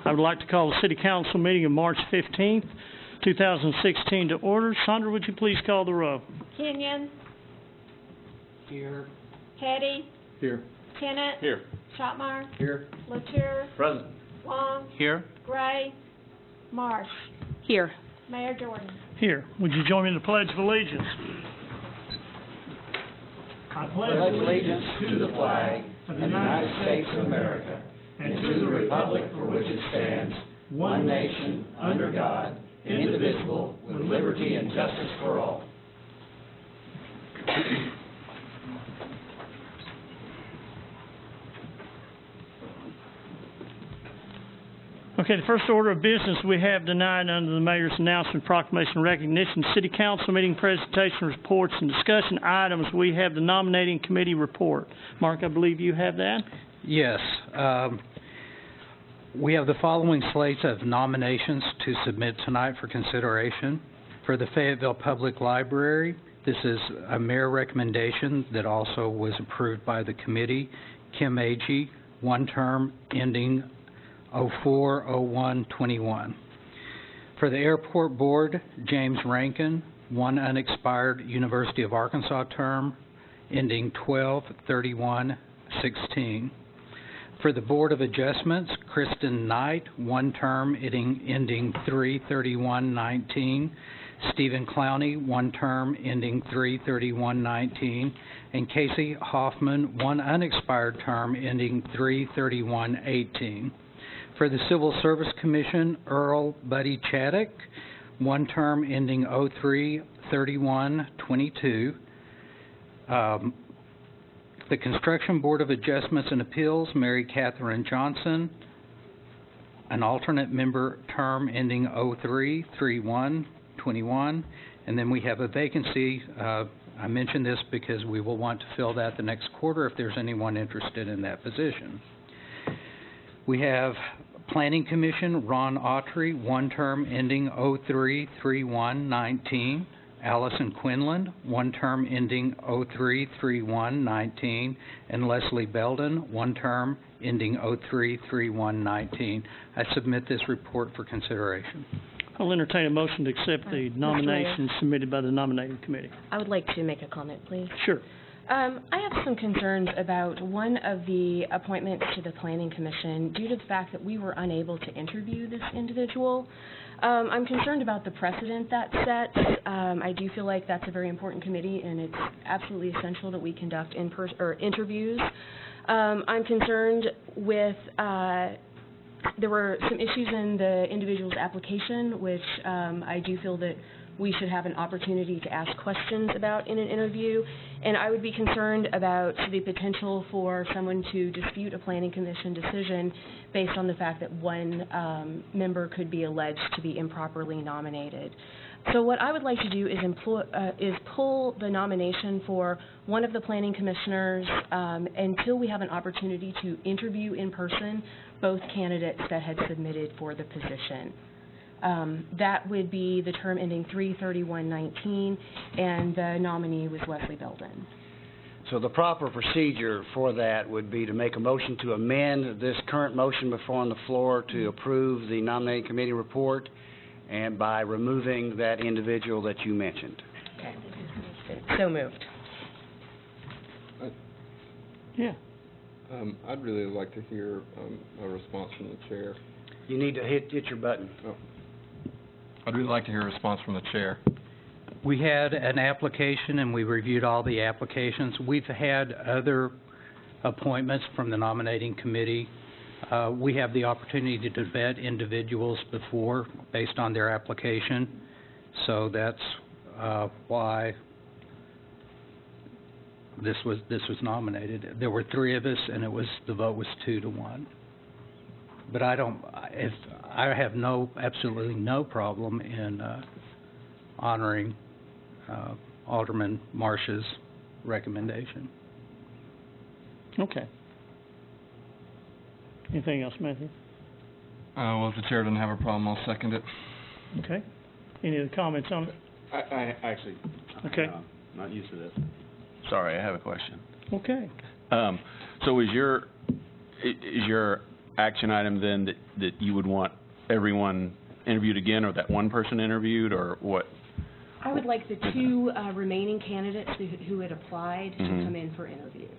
I would like to call the City Council meeting of March 15th, 2016 to order. Sandra, would you please call the roll? Kenyon. Here. Petty. Here. Tennant. Here. Shotmeyer. Here. Latour. Present. Long. Here. Gray. Marsh. Here. Mayor Jordan. Here. Would you join me in the Pledge of Allegiance? I pledge allegiance to the flag of the United States of America and to the republic for which it stands, one nation, under God, indivisible, with liberty and justice for all. Okay, the first order of business we have tonight under the Mayor's announcement, proclamation, recognition, City Council meeting presentation, reports, and discussion items. We have the nominating committee report. Mark, I believe you have that? Yes. We have the following slates of nominations to submit tonight for consideration. For the Fayetteville Public Library, this is a mayor recommendation that also was approved by the committee. Kim Agee, one term ending 04/01/21. For the Airport Board, James Rankin, one unexpired University of Arkansas term ending 12/31/16. For the Board of Adjustments, Kristen Knight, one term ending 3/31/19. Stephen Clowney, one term ending 3/31/19. And Casey Hoffman, one unexpired term ending 3/31/18. For the Civil Service Commission, Earl Buddy Chaddock, one term ending 03/31/22. The Construction Board of Adjustments and Appeals, Mary Catherine Johnson, an alternate member term ending 03/31/21. And then we have a vacancy. I mention this because we will want to fill that the next quarter if there's anyone interested in that position. We have Planning Commission, Ron Autry, one term ending 03/31/19. Allison Quinlan, one term ending 03/31/19. And Leslie Belden, one term ending 03/31/19. I submit this report for consideration. I'll entertain a motion to accept the nominations submitted by the nominating committee. I would like to make a comment, please. Sure. I have some concerns about one of the appointments to the Planning Commission due to the fact that we were unable to interview this individual. I'm concerned about the precedent that sets. I do feel like that's a very important committee, and it's absolutely essential that we conduct interviews. I'm concerned with there were some issues in the individual's application, which I do feel that we should have an opportunity to ask questions about in an interview, and I would be concerned about the potential for someone to dispute a Planning Commission decision based on the fact that one member could be alleged to be improperly nominated. So what I would like to do is pull the nomination for one of the Planning Commissioners until we have an opportunity to interview in person both candidates that had submitted for the position. That would be the term ending 3/31/19, and the nominee was Leslie Belden. So the proper procedure for that would be to make a motion to amend this current motion before on the floor to approve the nominating committee report, and by removing that individual that you mentioned. Okay. So moved. Yeah. I'd really like to hear a response from the chair. You need to hit your button. Oh. I'd really like to hear a response from the chair. We had an application and we reviewed all the applications. We've had other appointments from the nominating committee. We have the opportunity to vet individuals before based on their application. So that's why this was nominated. There were 3 of us, and the vote was 2-1. But I have absolutely no problem in honoring Alderman Marsh's recommendation. Okay. Anything else, Matthew? Well, if the chair doesn't have a problem, I'll second it. Okay. Any other comments on it? I actually, okay. Not used to this. Sorry, I have a question. Okay. So is your action item then that you would want everyone interviewed again, or that one person interviewed, or what? I would like the two remaining candidates who had applied to come in for interviews.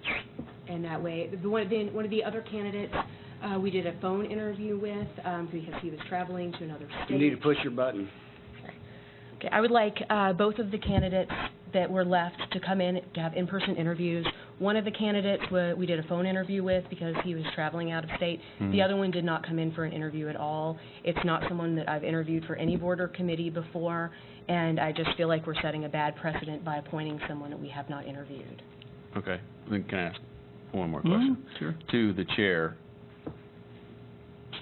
And that way, one of the other candidates, we did a phone interview with because he was traveling to another state. You need to push your button. Okay, I would like both of the candidates that were left to come in to have in-person interviews. One of the candidates we did a phone interview with because he was traveling out of state. The other one did not come in for an interview at all. It's not someone that I've interviewed for any board or committee before, and I just feel like we're setting a bad precedent by appointing someone that we have not interviewed. Okay. Then can I ask one more question? Sure. To the chair.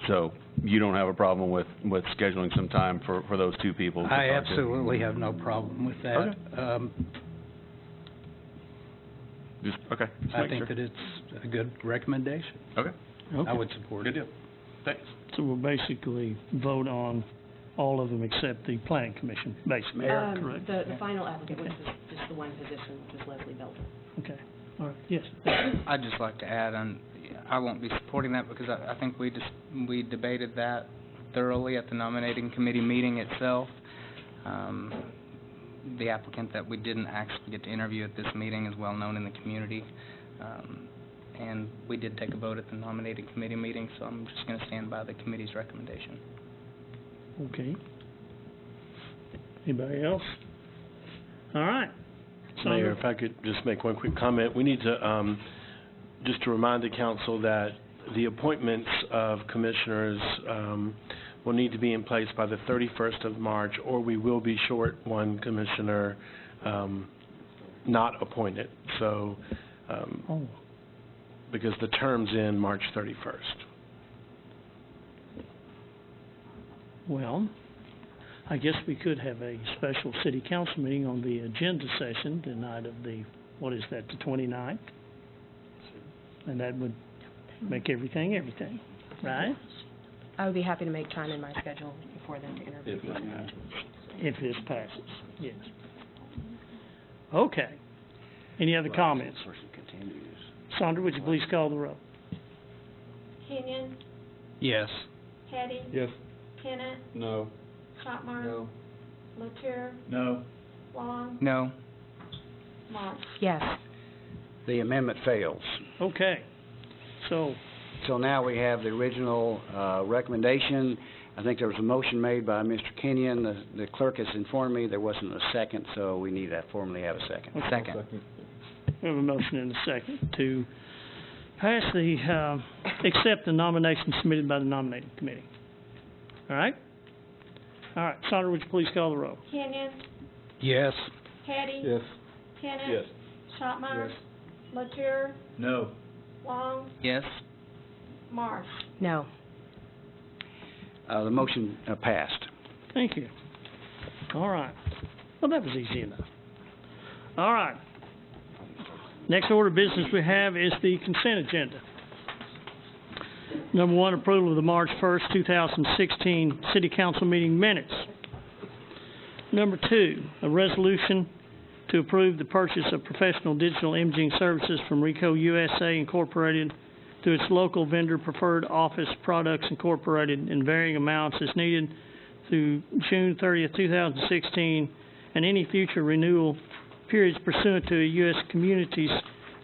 So you don't have a problem with scheduling some time for those two people? to I talk to? absolutely have no problem with that. Okay. Okay. Just I make think sure. that it's a good recommendation. Okay. Okay. I would support Good it. deal. Thanks. So we'll basically vote on all of them except the planning commission, basically, correct? The final applicant was just the one position, which is Leslie Belton. Okay, all right, yes. I'd just like to add, I won't be supporting that because I think we debated that thoroughly at the nominating committee meeting itself. The applicant that we didn't actually get to interview at this meeting is well known in the community, and we did take a vote at the nominating committee meeting, so I'm just going to stand by the committee's recommendation. Okay. Anybody else? All right. Mayor, if I could just make one quick comment. We need to, just to remind the council that the appointments of commissioners will need to be in place by the 31st of March, or we will be short one commissioner not appointed. So, because the term's in March 31st. Well, I guess we could have a special city council meeting on the agenda session the night of the, what is that, the 29th? And that would make everything, right? I would be happy to make time in my schedule before then to interview. If this passes, yes. Okay. Any other comments? Sandra, would you please call the roll? Kenyon, Yes. Petty, Yes. Tennant, No. Shopmire, No. Latour, No. Long, No. March. Yes. The amendment fails. Okay. So, So now we have the original recommendation. I think there was a motion made by Mr. Kenyon. The clerk has informed me there wasn't a second, so we need to formally have a second. okay. Second. We have a motion and a second to pass the, accept the nomination submitted by the nominating committee. All right? All right. Sandra, would you please call the roll? Kenyon, Yes. Petty, Yes. Tennant, Yes. Shopmire, Yes. Latour, No. Long, Yes. March. No. The motion passed. Thank you. All right. Well, that was easy enough. All right. Next order of business we have is the consent agenda. Number one, approval of the March 1st, 2016 City Council meeting minutes. Number two, a resolution to approve the purchase of professional digital imaging services from Rico USA Incorporated through its local vendor Preferred Office Products Incorporated in varying amounts as needed through June 30th, 2016, and any future renewal periods pursuant to a U.S. Communities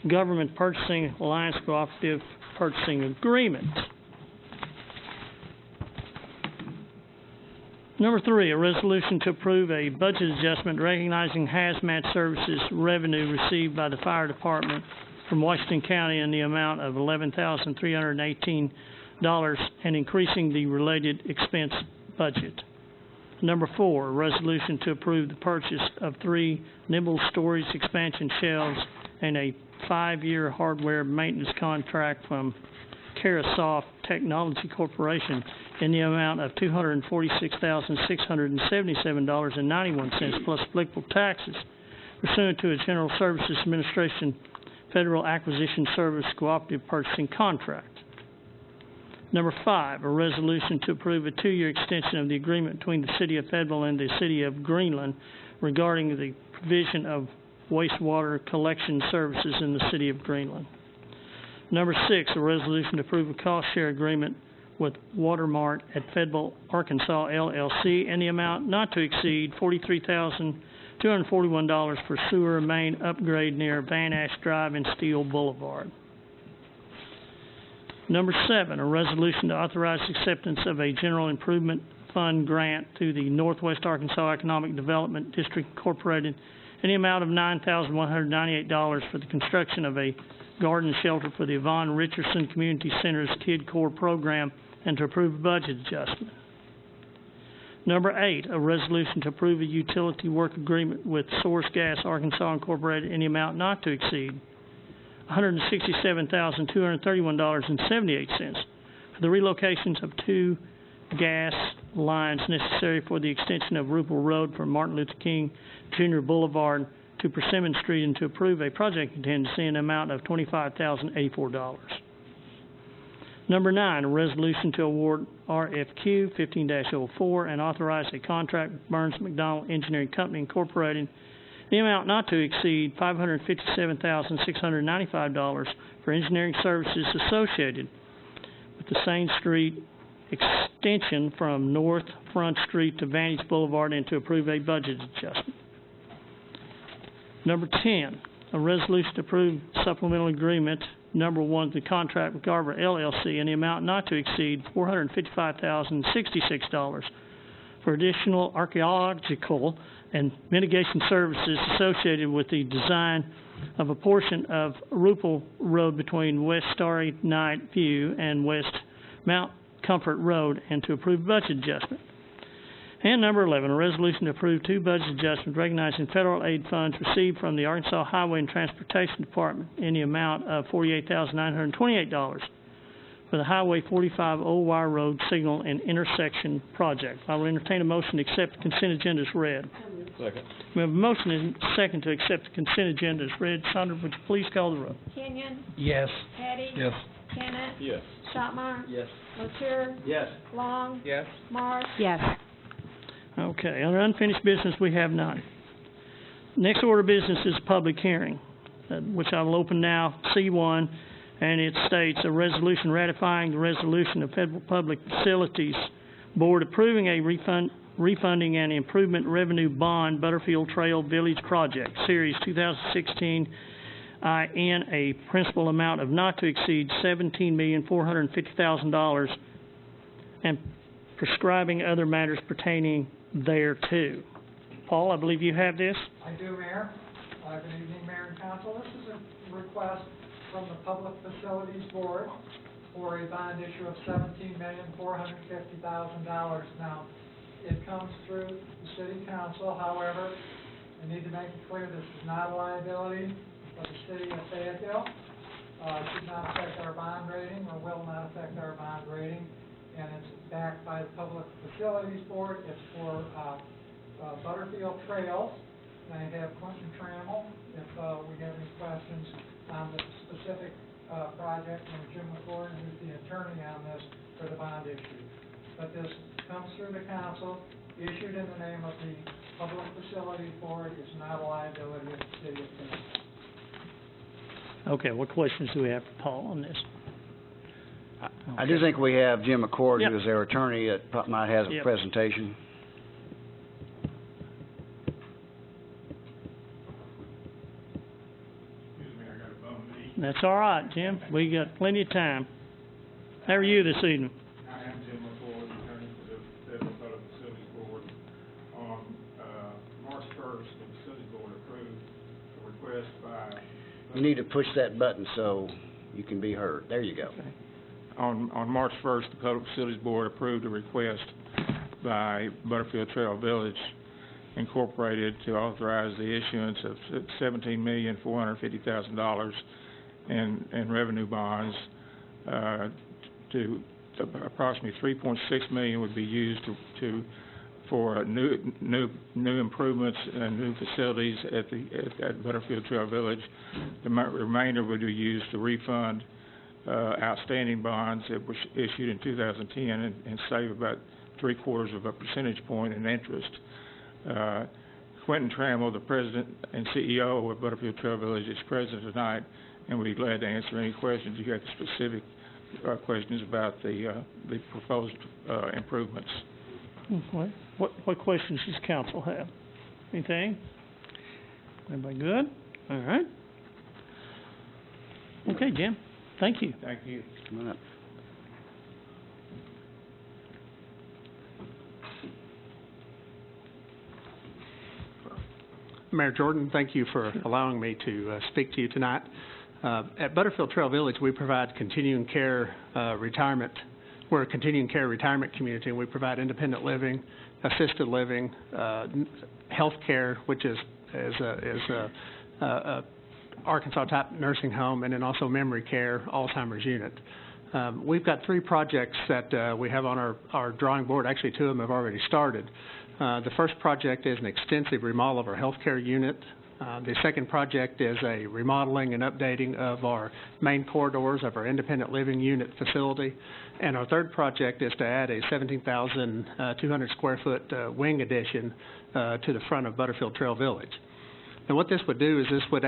Government Purchasing Alliance Cooperative Purchasing Agreement. Number three, a resolution to approve a budget adjustment recognizing hazmat services revenue received by the fire department from Washington County in the amount of $11,318 and increasing the related expense budget. Number four, a resolution to approve the purchase of 3 Nibble storage expansion shelves and a 5-year hardware maintenance contract from Carasoft Technology Corporation in the amount of $246,677.91 plus applicable taxes pursuant to a General Services Administration Federal Acquisition Service Cooperative Purchasing Contract. Number five, a resolution to approve a 2-year extension of the agreement between the City of Fayetteville and the City of Greenland regarding the provision of wastewater collection services in the City of Greenland. Number 6, a resolution to approve a cost share agreement with Watermart at Fayetteville, Arkansas, LLC, in the amount not to exceed $43,241 for sewer main upgrade near Van Ash Drive and Steel Boulevard. Number 7, a resolution to authorize acceptance of a general improvement fund grant through the Northwest Arkansas Economic Development District Incorporated in the amount of $9,198 for the construction of a garden shelter for the Yvonne Richardson Community Center's Kid Core program, and to approve a budget adjustment. Number 8, a resolution to approve a utility work agreement with Source Gas Arkansas Incorporated in the amount not to exceed $167,231.78 for the relocations of 2 gas lines necessary for the extension of Rupel Road from Martin Luther King Jr. Boulevard to Persimmon Street, and to approve a project contingency in the amount of $25,084. Number 9, a resolution to award RFQ 15-04 and authorize a contract with Burns McDonnell Engineering Company Incorporated, the amount not to exceed $557,695 for engineering services associated with the Saint Street extension from North Front Street to Vantage Boulevard, and to approve a budget adjustment. Number 10, a resolution to approve supplemental agreement number 1, the contract with Garver LLC in the amount not to exceed $455,066 for additional archaeological and mitigation services associated with the design of a portion of Rupel Road between West Starry Night View and West Mount Comfort Road, and to approve budget adjustment. And number 11, a resolution to approve 2 budget adjustments recognizing federal aid funds received from the Arkansas Highway and Transportation Department in the amount of $48,928 for the Highway 45 Old Wire Road Signal and Intersection Project. I will entertain a motion to accept the consent agenda as read. Second. We have a motion and a second to accept the consent agenda as read. Sandra, would you please call the roll? Kenyon, Yes. Petty, Yes. Tenet, Yes. Shopmire, Yes. Latour, Yes. Long, Yes. Marsh, Yes. Okay, under unfinished business, we have none. Next order of business is a public hearing, which I will open now, C1, and it states a resolution ratifying the resolution of Federal Public Facilities Board approving a refunding and improvement revenue bond Butterfield Trail Village Project, Series 2016, in a principal amount of not to exceed $17,450,000 and prescribing other matters pertaining thereto. Paul, I believe you have this. I do, Mayor. Good evening, Mayor and Council. This is a request from the Public Facilities Board for a bond issue of $17,450,000. Now, it comes through the City Council. However, I need to make it clear this is not a liability of the City of Fayetteville. It should not affect our bond rating, or will not affect our bond rating. And it's backed by the Public Facilities Board. It's for Butterfield Trails. And I have Quentin Trammell, if we have any questions on the specific project, and Jim McCord, who's the attorney on this for the bond issue. But this comes through the council, issued in the name of the Public Facilities Board. It's not a liability of the City of Fayetteville. Okay, what questions do we have for Paul on this? I do think we have Jim McCord, Yep. who is their attorney, that might have a Yep. presentation. That's all right, Jim. We got plenty of time. How are you this evening? I am Jim McCoy, attorney for the Federal Public Facilities Board. On March 1st, the Facilities Board approved a request by... You need to push that button so you can be heard. There you go. On March 1st, the Public Facilities Board approved a request by Butterfield Trail Village Incorporated to authorize the issuance of $17,450,000 in revenue bonds. To approximately $3.6 million would be used for new improvements and new facilities at Butterfield Trail Village. The remainder would be used to refund outstanding bonds that were issued in 2010 and save about 3/4 of a percentage point in interest. Quentin Trammell, the president and CEO of Butterfield Trail Village, is present tonight and we'd be glad to answer any questions. You got specific questions about the proposed improvements. Okay. What questions does council have? Anything? Everybody good? All right. Okay, Jim. Thank you. Thank you. Come on up. Mayor Jordan, thank you for allowing me to speak to you tonight. At Butterfield Trail Village, we provide continuing care retirement. We're a continuing care retirement community, and we provide independent living, assisted living, health care, which is a Arkansas-type nursing home, and then also memory care, Alzheimer's unit. We've got 3 projects that we have on our drawing board. Actually, 2 of them have already started. The first project is an extensive remodel of our healthcare unit. The second project is a remodeling and updating of our main corridors of our independent living unit facility. And our third project is to add a 17,200 square foot wing addition to the front of Butterfield Trail Village. And what this would do is this would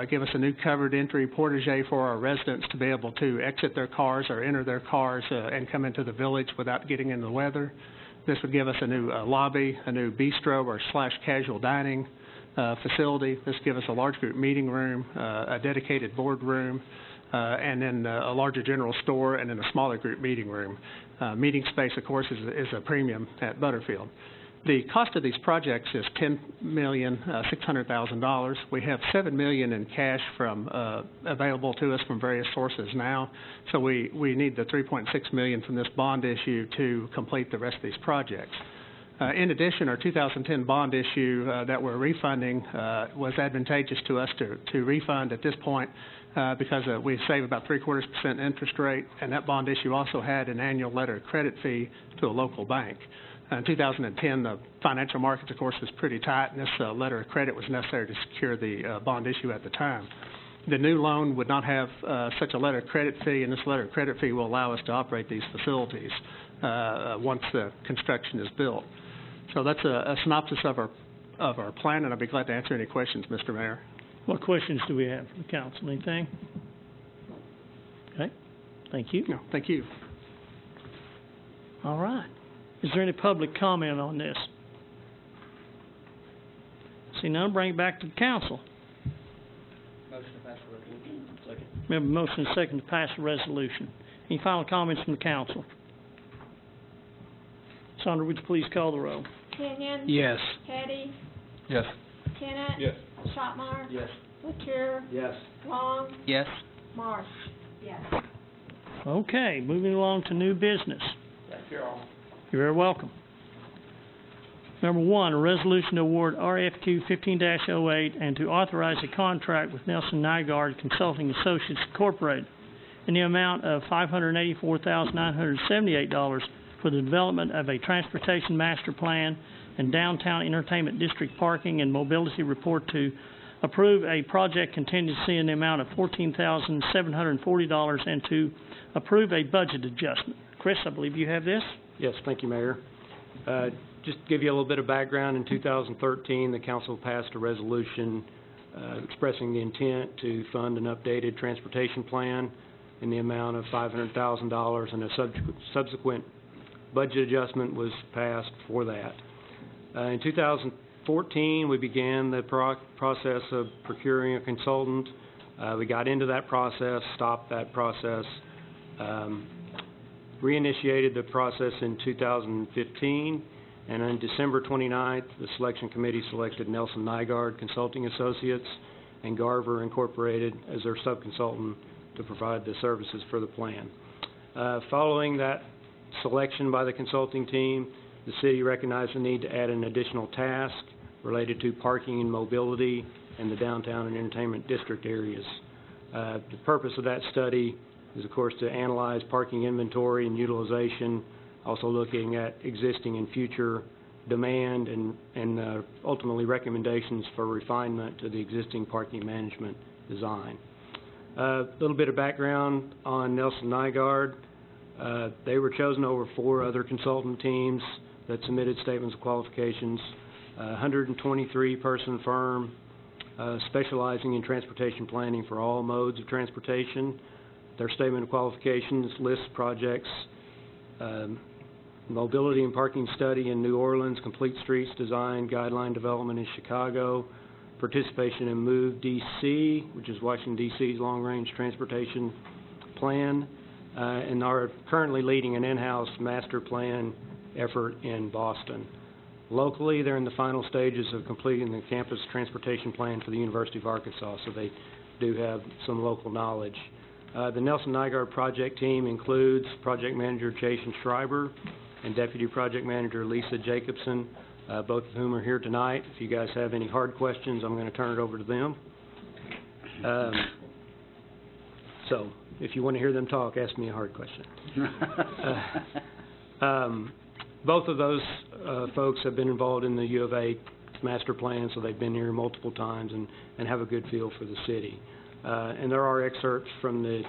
give us a new covered entry portage for our residents to be able to exit their cars or enter their cars and come into the village without getting in the weather. This would give us a new lobby, a new bistro or / casual dining facility. This would give us a large group meeting room, a dedicated board room, and then a larger general store, and then a smaller group meeting room. Meeting space, of course, is a premium at Butterfield. The cost of these projects is $10,600,000. We have $7 million in cash available to us from various sources now, so we need the $3.6 million from this bond issue to complete the rest of these projects. In addition, our 2010 bond issue that we're refunding was advantageous to us to refund at this point because we save about 0.75% interest rate, and that bond issue also had an annual letter of credit fee to a local bank. In 2010, the financial markets, of course, was pretty tight, and this letter of credit was necessary to secure the bond issue at the time. The new loan would not have such a letter of credit fee, and this letter of credit fee will allow us to operate these facilities once the construction is built. So that's a synopsis of our plan, and I'll be glad to answer any questions, Mr. Mayor. What questions do we have from the council? Anything? Okay. Thank you. No, thank you. All right. Is there any public comment on this? See none, bring it back to the council. Motion to pass the resolution. Second. We have a motion and a second to pass the resolution. Any final comments from the council? Sandra, would you please call the roll? Kenyon? Yes. Petty? Yes. Tenet? Yes. Shopmire? Yes. LaCure? Yes. Long? Yes. Marsh? Yes. Okay, moving along to new business. Thank you all. You're very welcome. Number 1, a resolution to award RFQ 15-08 and to authorize a contract with Nelson Nygaard Consulting Associates Incorporated in the amount of $584,978 for the development of a transportation master plan and downtown entertainment district parking and mobility report, to approve a project contingency in the amount of $14,740 and to approve a budget adjustment. Chris, I believe you have this. Yes, thank you, Mayor. Just to give you a little bit of background, in 2013, the council passed a resolution expressing the intent to fund an updated transportation plan in the amount of $500,000, and a subsequent budget adjustment was passed for that. In 2014, we began the process of procuring a consultant. We got into that process, stopped that process, reinitiated the process in 2015, and on December 29th, the selection committee selected Nelson Nygaard Consulting Associates and Garver Incorporated as their subconsultant to provide the services for the plan. Following that selection by the consulting team, the city recognized the need to add an additional task related to parking and mobility in the downtown and entertainment district areas. The purpose of that study is, of course, to analyze parking inventory and utilization, also looking at existing and future demand and ultimately recommendations for refinement to the existing parking management design. A little bit of background on Nelson Nygaard. They were chosen over 4 other consultant teams that submitted statements of qualifications. 123-person firm, specializing in transportation planning for all modes of transportation. Their statement of qualifications lists projects, mobility and parking study in New Orleans, complete streets design, guideline development in Chicago, participation in MOVE DC, which is Washington DC's long-range transportation plan, and are currently leading an in-house master plan effort in Boston. Locally, they're in the final stages of completing the campus transportation plan for the University of Arkansas, so they do have some local knowledge. The Nelson Nygaard project team includes project manager Jason Schreiber and deputy project manager Lisa Jacobson, both of whom are here tonight. If you guys have any hard questions, I'm going to turn it over to them. So, if you want to hear them talk, ask me a hard question. Both of those folks have been involved in the U of A master plan, so they've been here multiple times and have a good feel for the city. And there are excerpts from the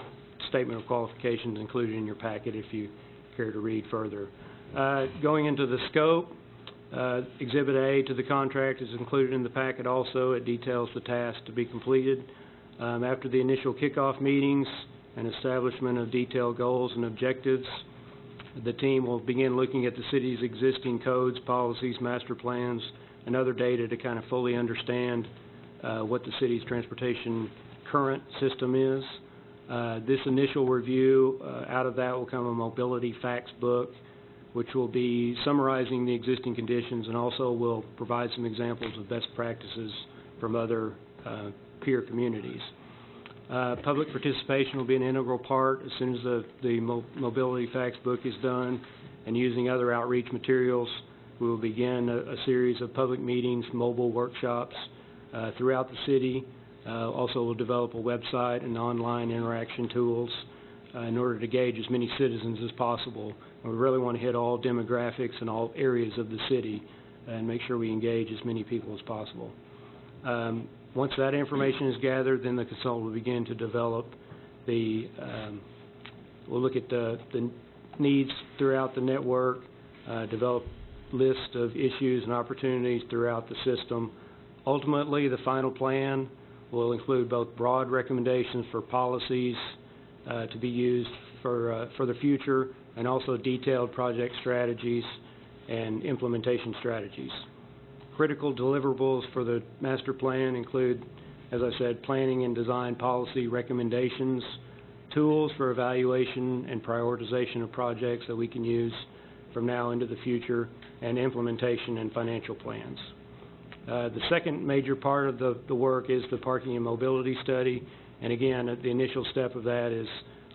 statement of qualifications included in your packet if you care to read further. Going into the scope, Exhibit A to the contract is included in the packet also. It details the tasks to be completed. After the initial kickoff meetings and establishment of detailed goals and objectives, the team will begin looking at the city's existing codes, policies, master plans, and other data to kind of fully understand what the city's transportation current system is. This initial review, out of that will come a mobility facts book, which will be summarizing the existing conditions and also will provide some examples of best practices from other peer communities. Public participation will be an integral part as soon as the mobility facts book is done, and using other outreach materials, we will begin a series of public meetings, mobile workshops throughout the city. Also, we'll develop a website and online interaction tools in order to gauge as many citizens as possible. And we really want to hit all demographics and all areas of the city and make sure we engage as many people as possible. Once that information is gathered, then the consultant will begin to develop we'll look at the needs throughout the network, develop list of issues and opportunities throughout the system. Ultimately, the final plan will include both broad recommendations for policies to be used for the future, and also detailed project strategies and implementation strategies. Critical deliverables for the master plan include, as I said, planning and design policy recommendations, tools for evaluation and prioritization of projects that we can use from now into the future, and implementation and financial plans. The second major part of the work is the parking and mobility study, and again, the initial step of that is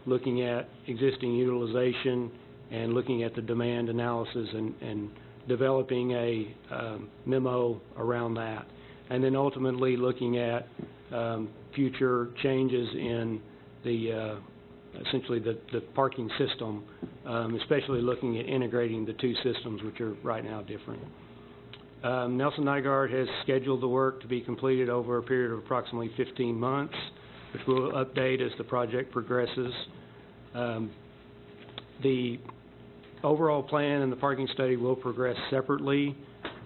looking at existing utilization and looking at the demand analysis and developing a memo around that, and then ultimately looking at future changes in the essentially the parking system, especially looking at integrating the two systems, which are right now different. Nelson Nygaard has scheduled the work to be completed over a period of approximately 15 months, which we'll update as the project progresses. The overall plan and the parking study will progress separately,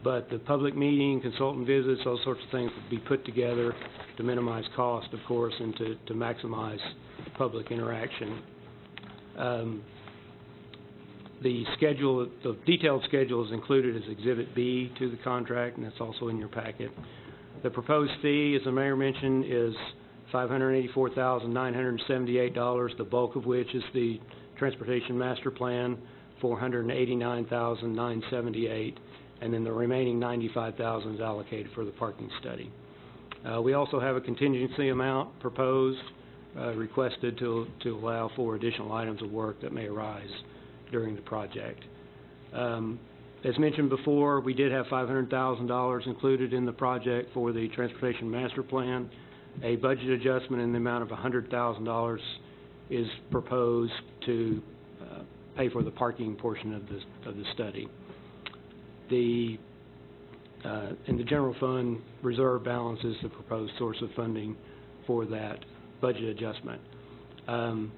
but the public meeting, consultant visits, those sorts of things will be put together to minimize cost, of course, and to maximize public interaction. The detailed schedule is included as Exhibit B to the contract, and that's also in your packet. The proposed fee, as the mayor mentioned, is $584,978, the bulk of which is the Transportation Master Plan, $489,978, and then the remaining $95,000 is allocated for the parking study. We also have a contingency amount proposed, requested to allow for additional items of work that may arise during the project. As mentioned before, we did have $500,000 included in the project for the Transportation Master Plan. A budget adjustment in the amount of $100,000 is proposed to pay for the parking portion of the study. In the general fund reserve balance is the proposed source of funding for that budget adjustment. I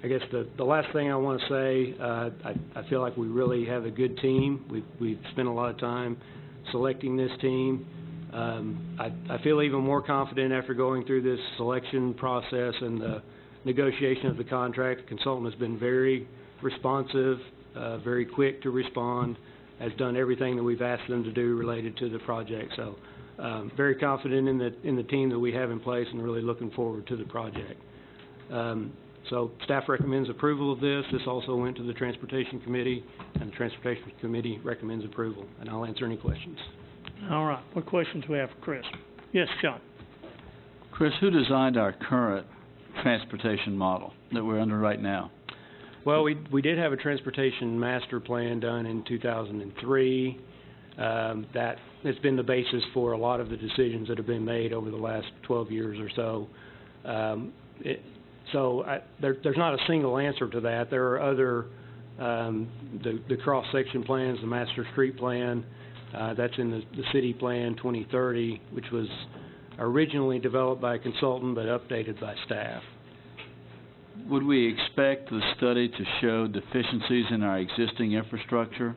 guess the last thing I want to say, I feel like we really have a good team. We've spent a lot of time selecting this team. I feel even more confident after going through this selection process and the negotiation of the contract. The consultant has been very responsive, very quick to respond, has done everything that we've asked them to do related to the project. So, very confident in the team that we have in place and really looking forward to the project. So staff recommends approval of this. This also went to the Transportation Committee, and the Transportation Committee recommends approval. And I'll answer any questions. All right. What questions do we have for Chris? Yes, John. Chris, who designed our current transportation model that we're under right now? Well, we did have a transportation master plan done in 2003. That has been the basis for a lot of the decisions that have been made over the last 12 years or so. There's not a single answer to that. There are other, the cross-section plans, the master street plan, that's in the city plan 2030, which was originally developed by a consultant but updated by staff. Would we expect the study to show deficiencies in our existing infrastructure?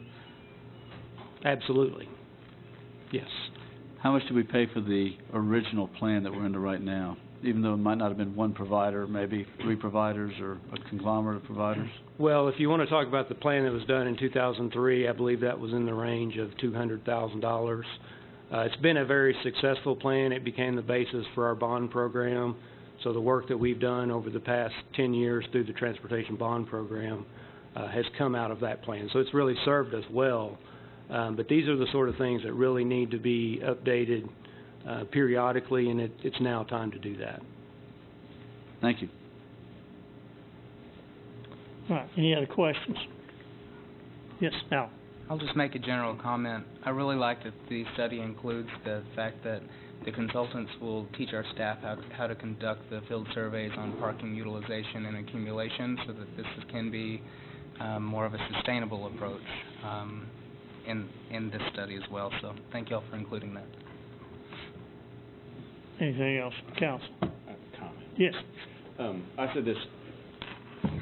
Absolutely. Yes. How much do we pay for the original plan that we're under right now? Even though it might not have been one provider, maybe 3 providers or a conglomerate of providers? Well, if you want to talk about the plan that was done in 2003, I believe that was in the range of $200,000. It's been a very successful plan. It became the basis for our bond program. So the work that we've done over the past 10 years through the Transportation Bond Program has come out of that plan. So it's really served us well. But these are the sort of things that really need to be updated periodically, and it's now time to do that. Thank you. All right. Any other questions? Yes, Al. I'll just make a general comment. I really like that the study includes the fact that the consultants will teach our staff how to conduct the field surveys on parking utilization and accumulation so that this can be more of a sustainable approach in this study as well. So thank you all for including that. Anything else, Council? I have a comment. Yes. I said this,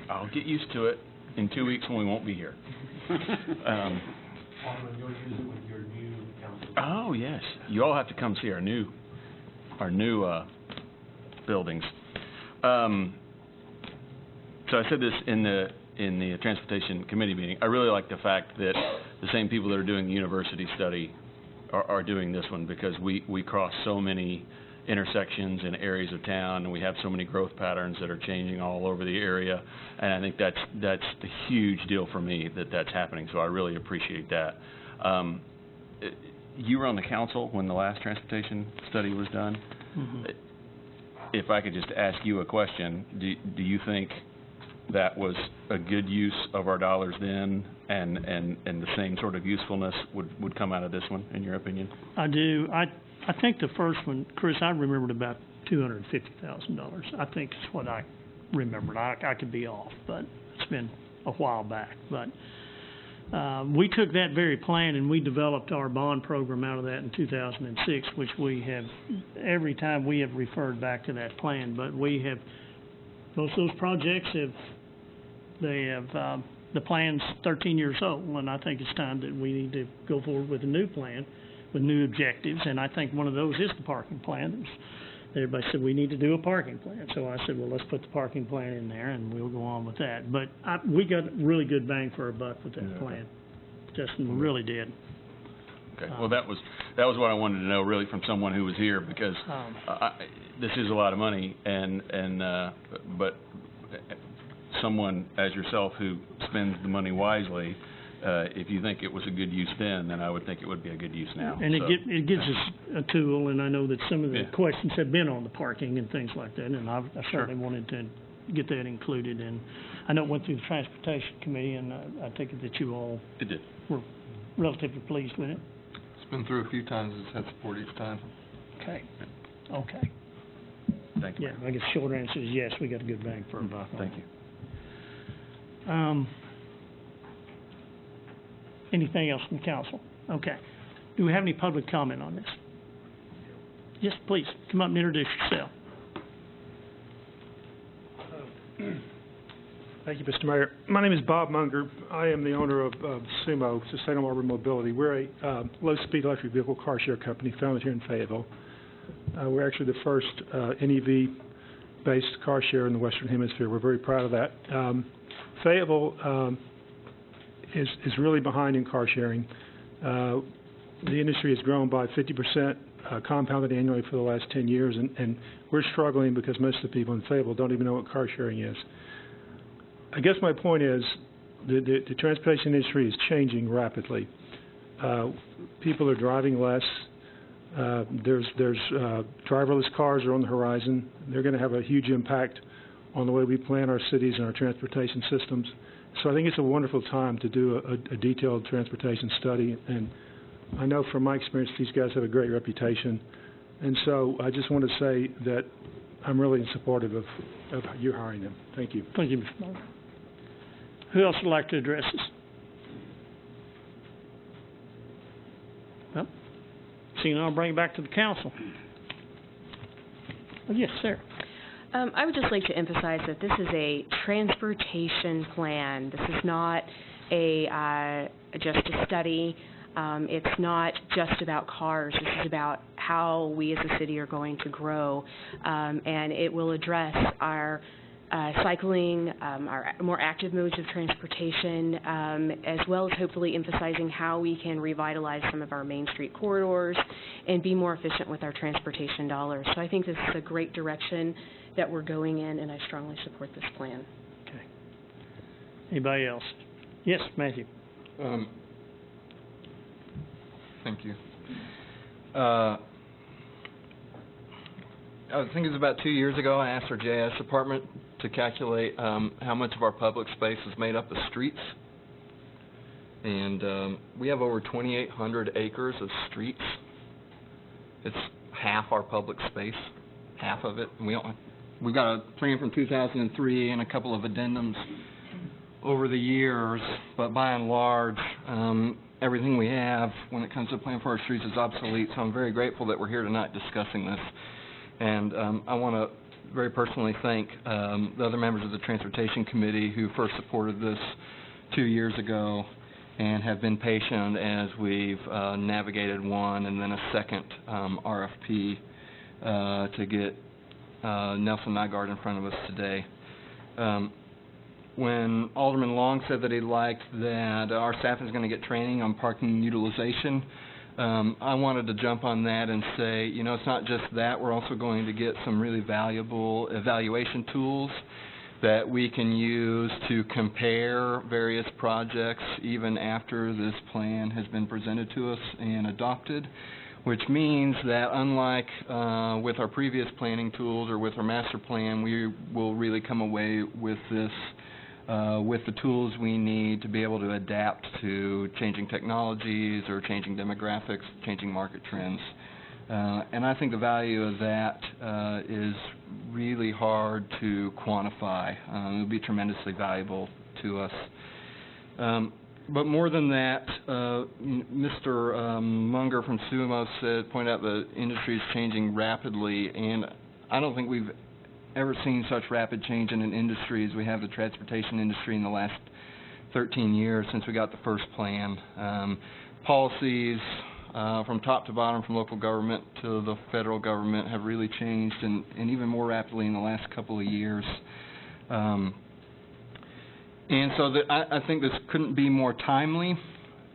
I'll get used to it in 2 weeks when we won't be here. You'll use it with your new council. Oh, yes. You all have to come see our new buildings. So I said this in the Transportation Committee meeting. I really like the fact that the same people that are doing the university study are doing this one, because we cross so many intersections in areas of town, and we have so many growth patterns that are changing all over the area, and I think that's the huge deal for me that that's happening, so I really appreciate that. You were on the council when the last transportation study was done. Mm-hmm. If I could just ask you a question, do you think that was a good use of our dollars then, and the same sort of usefulness would come out of this one, in your opinion? I do. I think the first one, Chris, I remembered about $250,000. I think is what I remembered. I could be off, but it's been a while back. But we took that very plan and we developed our bond program out of that in 2006, which we have, every time we have referred back to that plan. But we have, most of those projects the plan's 13 years old, and I think it's time that we need to go forward with a new plan with new objectives, and I think one of those is the parking plan. Everybody said we need to do a parking plan, so I said, well, let's put the parking plan in there, and we'll go on with that. But we got really good bang for our buck with that plan. Justin really did. Okay. Well, that was what I wanted to know, really, from someone who was here, because this is a lot of money, but someone as yourself who spends the money wisely. If you think it was a good use then I would think it would be a good use now. And it gives us a tool, and I know that some of the questions have been on the parking and things like that, and I certainly wanted to get that included. And I know it went through the Transportation Committee, and I take it that you all were relatively pleased with it. It's been through a few times. It's had support each time. Okay. Thank you. Yeah, I guess the short answer is yes, we got a good bang for our buck. Thank you. Anything else from council? Okay. Do we have any public comment on this? Yes, please. Come up and introduce yourself. Thank you, Mr. Mayor. My name is Bob Munger. I am the owner of Sumo, Sustainable Urban Mobility. We're a low-speed electric vehicle car share company founded here in Fayetteville. We're actually the first NEV-based car share in the Western Hemisphere. We're very proud of that. Fayetteville is really behind in car sharing. The industry has grown by 50% compounded annually for the last 10 years, and we're struggling because most of the people in Fayetteville don't even know what car sharing is. I guess my point is the transportation industry is changing rapidly. People are driving less. There's driverless cars are on the horizon. They're going to have a huge impact on the way we plan our cities and our transportation systems. So I think it's a wonderful time to do a detailed transportation study. And I know from my experience these guys have a great reputation. And so I just want to say that I'm really supportive of you hiring them. Thank you. Thank you, Mr. Munger. Who else would like to address us? Well, seeing none, I'll bring it back to the council. Yes, sir. I would just like to emphasize that this is a transportation plan. This is not just a study. It's not just about cars. This is about how we as a city are going to grow, and it will address our cycling, our more active modes of transportation, as well as hopefully emphasizing how we can revitalize some of our Main Street corridors and be more efficient with our transportation dollars. So I think this is a great direction that we're going in, and I strongly support this plan. Okay. Anybody else? Yes, Matthew. Thank you. I think it was about 2 years ago I asked our JS department to calculate how much of our public space is made up of streets. And we have over 2,800 acres of streets. It's half our public space, half of it. We've got a plan from 2003 and a couple of addendums over the years, but by and large, everything we have when it comes to plan for our streets is obsolete, so I'm very grateful that we're here tonight discussing this. And I want to very personally thank the other members of the Transportation Committee who first supported this 2 years ago and have been patient as we've navigated one and then a second RFP to get Nelson Nygaard in front of us today. When Alderman Long said that he liked that our staff is going to get training on parking utilization, I wanted to jump on that and say, you know, it's not just that. We're also going to get some really valuable evaluation tools that we can use to compare various projects even after this plan has been presented to us and adopted, which means that unlike with our previous planning tools or with our master plan, we will really come away with this with the tools we need to be able to adapt to changing technologies or changing demographics, changing market trends. And I think the value of that is really hard to quantify. It will be tremendously valuable to us. But more than that, Mr. Munger from Sumo pointed out the industry is changing rapidly, and I don't think we've ever seen such rapid change in an industry as we have the transportation industry in the last 13 years since we got the first plan. Policies from top to bottom, from local government to the federal government, have really changed, and even more rapidly in the last couple of years. And so I think this couldn't be more timely.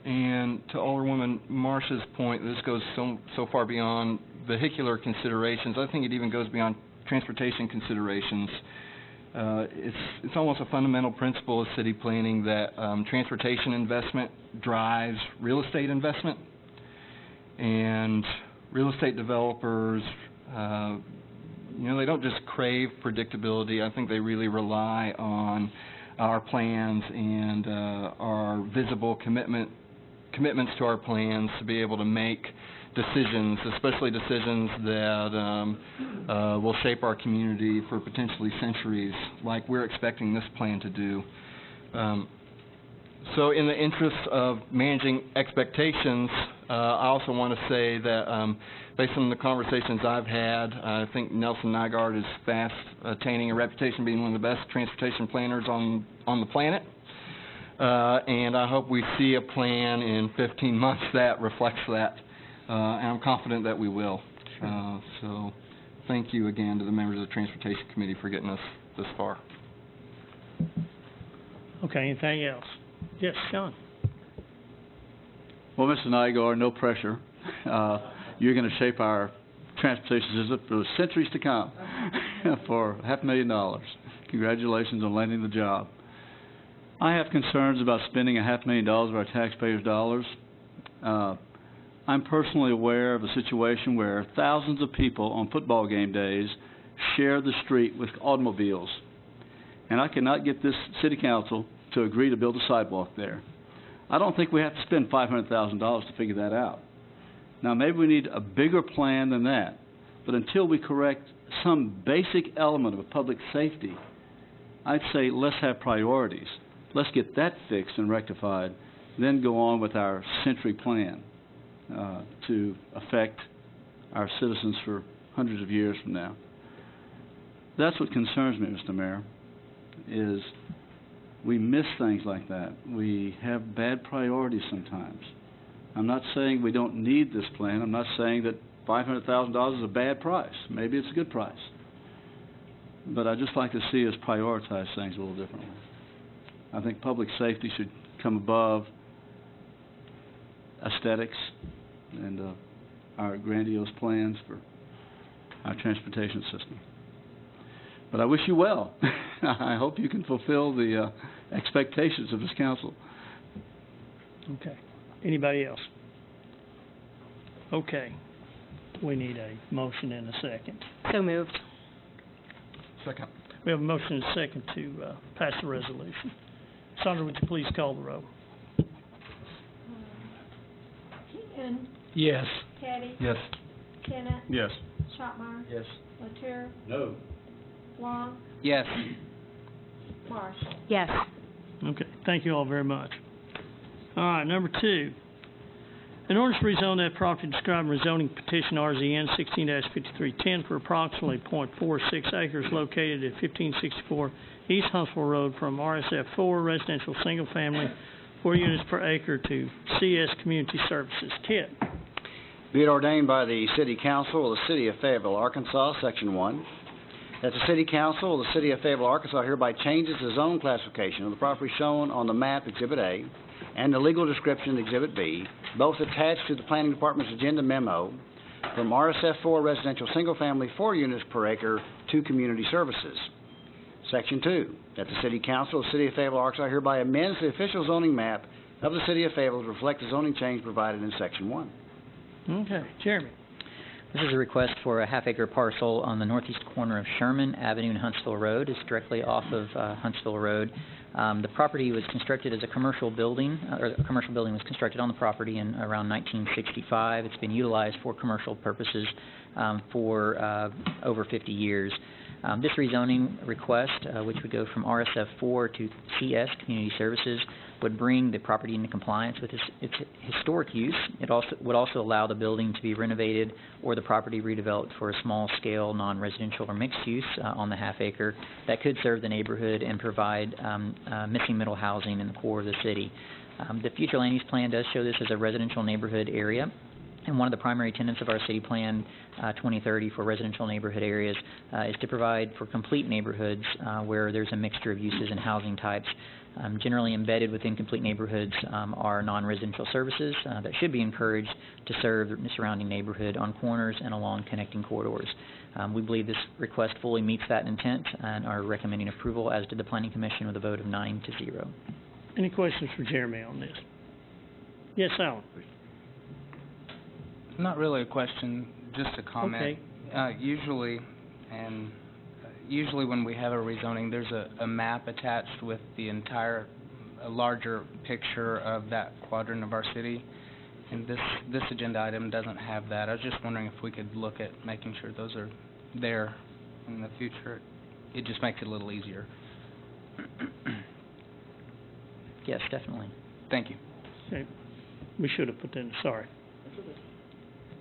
And to Alderwoman Marsh's point, this goes so far beyond vehicular considerations. I think it even goes beyond transportation considerations. It's almost a fundamental principle of city planning that transportation investment drives real estate investment, and real estate developers, they don't just crave predictability. I think they really rely on our plans and our visible commitments to our plans to be able to make decisions, especially decisions that will shape our community for potentially centuries, like we're expecting this plan to do. So in the interest of managing expectations, I also want to say that based on the conversations I've had, I think Nelson Nygaard is fast attaining a reputation being one of the best transportation planners on the planet. And I hope we see a plan in 15 months that reflects that. And I'm confident that we will. So thank you again to the members of the Transportation Committee for getting us this far. Okay, anything else? Yes, Sean. Well, Mr. Nygaard, no pressure. You're going to shape our transportation system for centuries to come for $500,000. Congratulations on landing the job. I have concerns about spending $500,000 of our taxpayers' dollars. I'm personally aware of a situation where thousands of people on football game days share the street with automobiles. And I cannot get this city council to agree to build a sidewalk there. I don't think we have to spend $500,000 to figure that out. Now, maybe we need a bigger plan than that, but until we correct some basic element of public safety, I'd say let's have priorities. Let's get that fixed and rectified, then go on with our century plan to affect our citizens for hundreds of years from now. That's what concerns me, Mr. Mayor, is we miss things like that. We have bad priorities sometimes. I'm not saying we don't need this plan. I'm not saying that $500,000 is a bad price. Maybe it's a good price. But I'd just like to see us prioritize things a little differently. I think public safety should come above aesthetics and our grandiose plans for our transportation system. But I wish you well. I hope you can fulfill the expectations of this council. Okay. Anybody else? Okay. We need a motion and a second. So moved. Second. We have a motion and a second to pass the resolution. Sandra, would you please call the roll? Keaton, Yes. Caddy, Yes. Kenneth, Yes. Shopmire, Yes. Latour, No. Long, Yes. Marshall. Yes. Okay, thank you all very much. All right, number 2. In order to rezone that property described in rezoning petition RZN 16-5310 for approximately .46 acres located at 1564 East Huntsville Road from RSF4 residential single family 4 units per acre to CS Community Services. Kit. Be it ordained by the City Council of the City of Fayetteville, Arkansas, Section 1, that the City Council of the City of Fayetteville, Arkansas hereby changes the zone classification of the property shown on the map Exhibit A and the legal description Exhibit B, both attached to the Planning Department's agenda memo, from RSF4 residential single-family 4 units per acre to community services. Section 2, that the City Council of the City of Fayetteville, Arkansas hereby amends the official zoning map of the City of Fayetteville to reflect the zoning change provided in Section 1. Okay, Jeremy. This is a request for a half-acre parcel on the northeast corner of Sherman Avenue and Huntsville Road. It's directly off of Huntsville Road. The property was constructed as a commercial building, or a commercial building was constructed on the property in around 1965. It's been utilized for commercial purposes for over 50 years. This rezoning request, which would go from RSF4 to CS, Community Services, would bring the property into compliance with its historic use. It would also allow the building to be renovated or the property redeveloped for a small-scale, non-residential or mixed use on the half-acre that could serve the neighborhood and provide missing middle housing in the core of the city. The future land use plan does show this as a residential neighborhood area. And one of the primary tenets of our City Plan 2030 for residential neighborhood areas is to provide for complete neighborhoods where there's a mixture of uses and housing types. Generally embedded within complete neighborhoods are non-residential services that should be encouraged to serve the surrounding neighborhood on corners and along connecting corridors. We believe this request fully meets that intent and are recommending approval, as did the Planning Commission, with a vote of 9-0. Any questions for Jeremy on this? Yes, Alan. Not really a question, just a comment. Okay. Usually when we have a rezoning, there's a map attached with the entire larger picture of that quadrant of our city. And this agenda item doesn't have that. I was just wondering if we could look at making sure those are there in the future. It just makes it a little easier. Yes, definitely. Thank you. Okay. We should have put that in, sorry.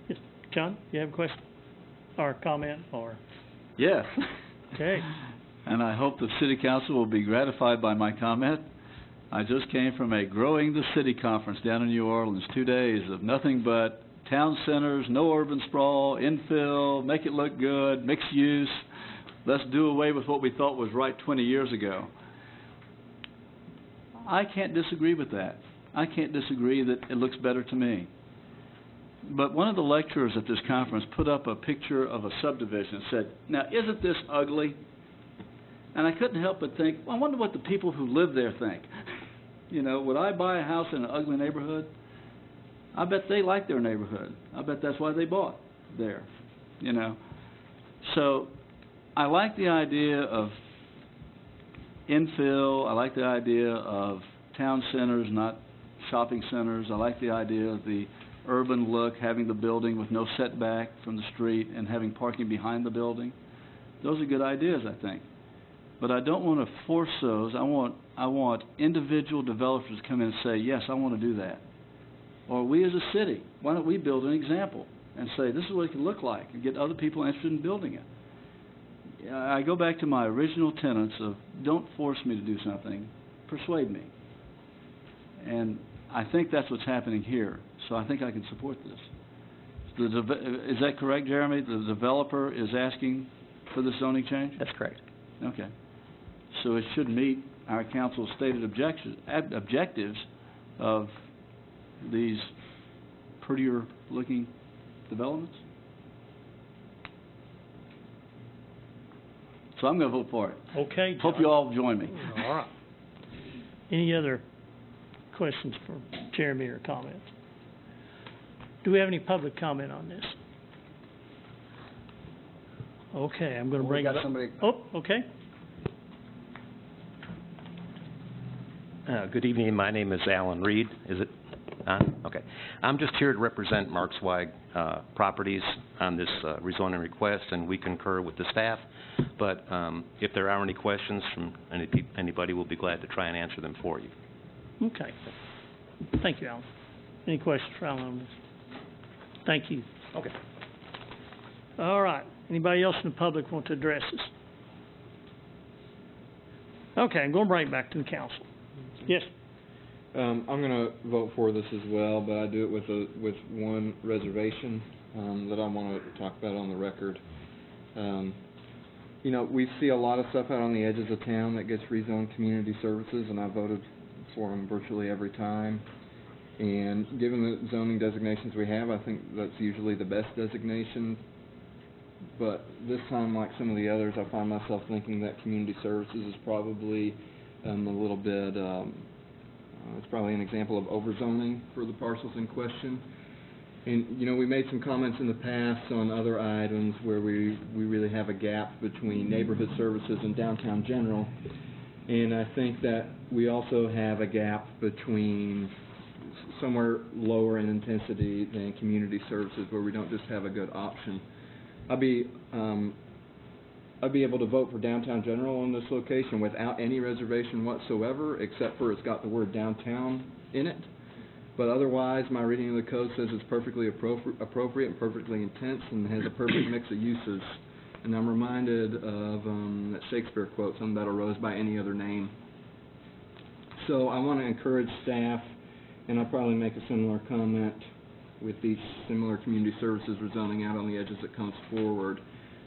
Yes. John, you have a question or comment or? Yes. Okay. And I hope the city council will be gratified by my comment. I just came from a Growing the City conference down in New Orleans, 2 days of nothing but town centers, no urban sprawl, infill, make it look good, mixed use. Let's do away with what we thought was right 20 years ago. I can't disagree with that. I can't disagree that it looks better to me. But one of the lecturers at this conference put up a picture of a subdivision and said, now, isn't this ugly? And I couldn't help but think, well, I wonder what the people who live there think. You know, would I buy a house in an ugly neighborhood? I bet they like their neighborhood. I bet that's why they bought there, you know. So I like the idea of infill. I like the idea of town centers, not shopping centers. I like the idea of the urban look, having the building with no setback from the street and having parking behind the building. Those are good ideas, I think. But I don't want to force those. I want individual developers to come in and say, yes, I want to do that. Or we as a city, why don't we build an example and say, this is what it can look like, and get other people interested in building it. I go back to my original tenets of don't force me to do something, persuade me. And I think that's what's happening here, so I think I can support this. Is that correct, Jeremy? The developer is asking for the zoning change? That's correct. Okay. So it should meet our council's stated objectives of these prettier looking developments? So I'm going to vote for it. Okay, John. Hope you all join me. All right. Any other questions for Jeremy or comments? Do we have any public comment on this? Okay, I'm going to bring it up. Oh, okay. Good evening. My name is Alan Reed. Is it on? Okay. I'm just here to represent Mark Zweig Properties on this rezoning request, and we concur with the staff. But if there are any questions from anybody, we'll be glad to try and answer them for you. Okay. Thank you, Alan. Any questions for Alan on this? Thank you. Okay. All right. Anybody else in the public want to address this? Okay, I'm going to bring it back to the council. Yes. I'm going to vote for this as well, but I do it with one reservation that I want to talk about on the record. You know, we see a lot of stuff out on the edges of town that gets rezoned community services, and I voted for them virtually every time. And given the zoning designations we have, I think that's usually the best designation. But this time, like some of the others, I find myself thinking that community services is probably a little bit, it's probably an example of overzoning for the parcels in question. And, you know, we made some comments in the past on other items where we really have a gap between neighborhood services and downtown general. And I think that we also have a gap between somewhere lower in intensity than community services where we don't just have a good option. I'd be able to vote for downtown general on this location without any reservation whatsoever, except for it's got the word downtown in it. But otherwise, my reading of the code says it's perfectly appropriate and perfectly intense and has a perfect mix of uses. And I'm reminded of that Shakespeare quote, something about a rose by any other name. So I want to encourage staff, and I'll probably make a similar comment with these similar community services rezoning out on the edges that comes forward,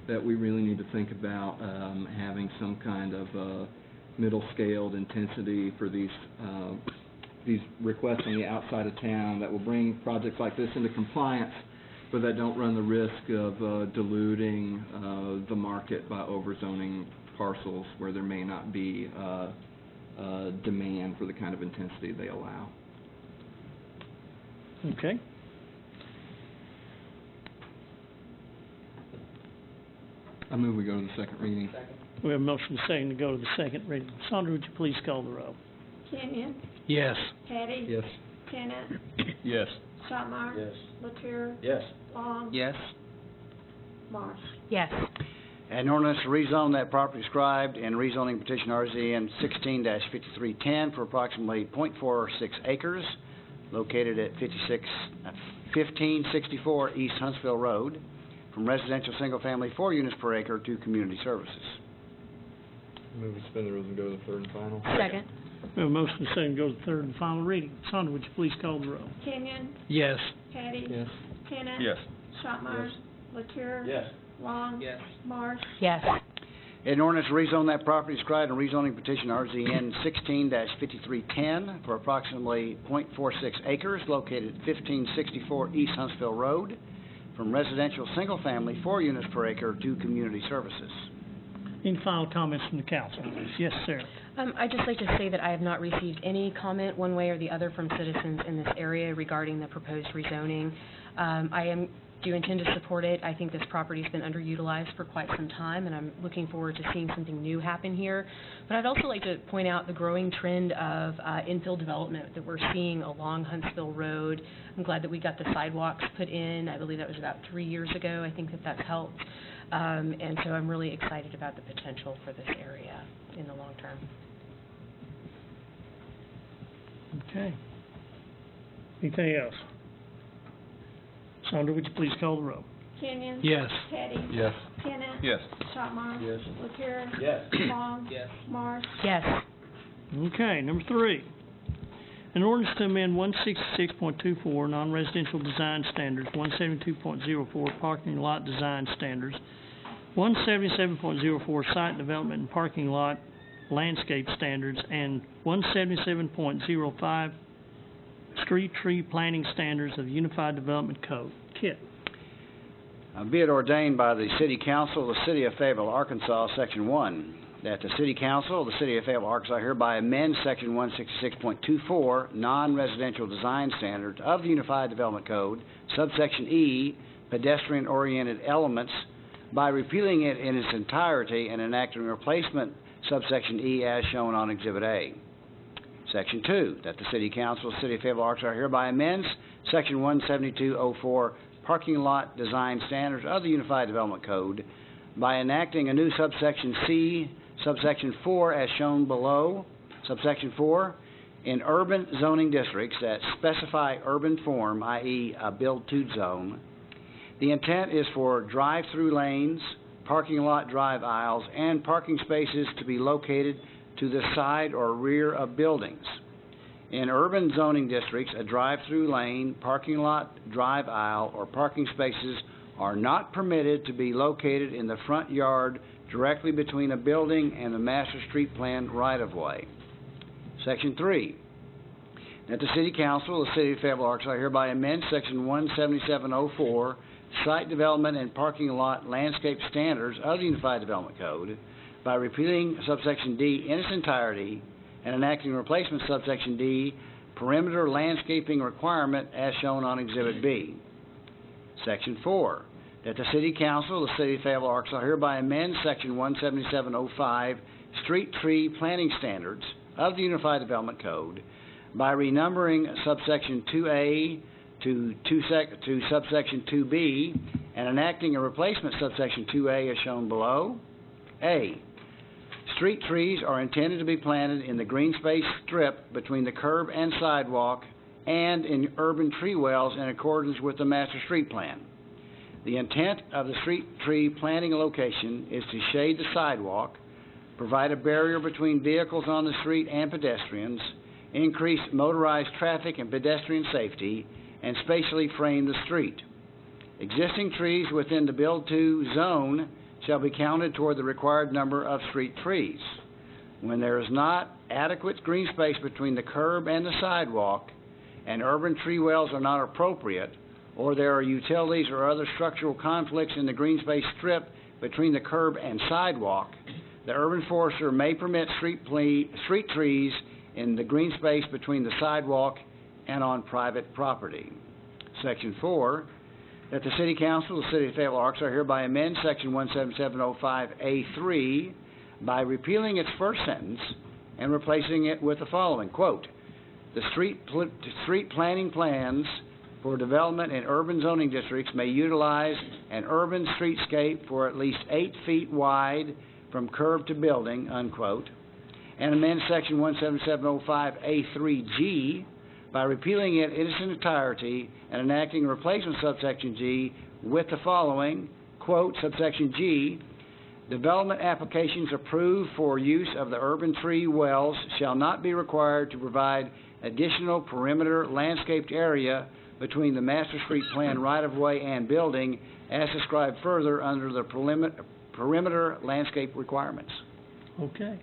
that we really need to think about having some kind of middle-scaled intensity for these requests on the outside of town that will bring projects like this into compliance, but that don't run the risk of diluting the market by overzoning parcels where there may not be demand for the kind of intensity they allow. Okay. I move we go to the second reading. We have a motion second to go to the second reading. Sandra, would you please call the roll? Kenyon, Yes. Patty. Yes. Tenet, Yes. Shopmire. Yes. Latour. Yes. Long. Yes. Marsh. Yes. An ordinance to rezone that property described in rezoning petition RZN 16-5310 for approximately .46 acres, located at 1564 East Huntsville Road, from residential single-family 4 units per acre to community services. Move to suspend the rules and go to third and final. Second. We have a motion and a second to go to third and final reading. Sandra, would you please call the roll? Kenyon, Yes. Patty, Yes. Tenet, Yes. Shopmire, LaCure, Yes. Long, Yes. Marsh, Yes. An ordinance to rezone that property described in rezoning petition RZN 16-5310 for approximately .46 acres located at 1564 East Huntsville Road, from residential single-family 4 units per acre to community services. Any final comments from the council? Yes, Sarah. I'd just like to say that I have not received any comment one way or the other from citizens in this area regarding the proposed rezoning. Do intend to support it. I think this property's been underutilized for quite some time, and I'm looking forward to seeing something new happen here. But I'd also like to point out the growing trend of infill development that we're seeing along Huntsville Road. I'm glad that we got the sidewalks put in. I believe that was about 3 years ago. I think that that's helped. And so I'm really excited about the potential for this area in the long term. Okay. Anything else? Sandra, would you please call the roll? Kenyon, Yes. Patty, Yes. Tenet, Yes. Shopmire, Yes. LaCure, Yes. Long, Yes. Marsh, Yes. Okay, number 3. An ordinance to amend 166.24 non-residential design standards, 172.04 parking lot design standards, 177.04 site development and parking lot landscape standards, and 177.05 street tree planting standards of the Unified Development Code. Kit. Be it ordained by the City Council of the City of Fayetteville, Arkansas, Section 1, that the City Council of the City of Fayetteville, Arkansas hereby amends Section 166.24 non-residential design standards of the Unified Development Code, subsection E, pedestrian-oriented elements, by repealing it in its entirety and enacting a replacement subsection E as shown on Exhibit A. Section 2, that the City Council of the City of Fayetteville, Arkansas hereby amends Section 172.04 parking lot design standards of the Unified Development Code by enacting a new subsection C, subsection 4 as shown below. Subsection 4, in urban zoning districts that specify urban form, i.e. a build-to zone, the intent is for drive-through lanes, parking lot drive aisles, and parking spaces to be located to the side or rear of buildings. In urban zoning districts, a drive-through lane, parking lot, drive aisle, or parking spaces are not permitted to be located in the front yard directly between a building and the master street plan right-of-way. Section 3, that the City Council of the City of Fayetteville, Arkansas hereby amends Section 177.04 site development and parking lot landscape standards of the Unified Development Code by repealing subsection D in its entirety and enacting a replacement subsection D perimeter landscaping requirement as shown on Exhibit B. Section 4, that the City Council of the City of Fayetteville, Arkansas hereby amends Section 177.05 street tree planting standards of the Unified Development Code by renumbering subsection 2A to subsection 2B and enacting a replacement subsection 2A as shown below. A, street trees are intended to be planted in the green space strip between the curb and sidewalk and in urban tree wells in accordance with the master street plan. The intent of the street tree planting location is to shade the sidewalk, provide a barrier between vehicles on the street and pedestrians, increase motorized traffic and pedestrian safety, and spatially frame the street. Existing trees within the build-to zone shall be counted toward the required number of street trees. When there is not adequate green space between the curb and the sidewalk, and urban tree wells are not appropriate, or there are utilities or other structural conflicts in the green space strip between the curb and sidewalk, the urban forester may permit street trees in the green space between the sidewalk and on private property. Section 4, that the City Council of the City of Fayetteville, Arkansas hereby amends Section 177.05A3 by repealing its first sentence and replacing it with the following, quote, the street planning plans for development in urban zoning districts may utilize an urban streetscape for at least 8 feet wide from curb to building, unquote, and amend Section 177.05A3G by repealing it in its entirety and enacting a replacement subsection G with the following, quote, subsection G, development applications approved for use of the urban tree wells shall not be required to provide additional perimeter landscaped area between the master street plan right-of-way and building as described further under the perimeter landscape requirements. Okay.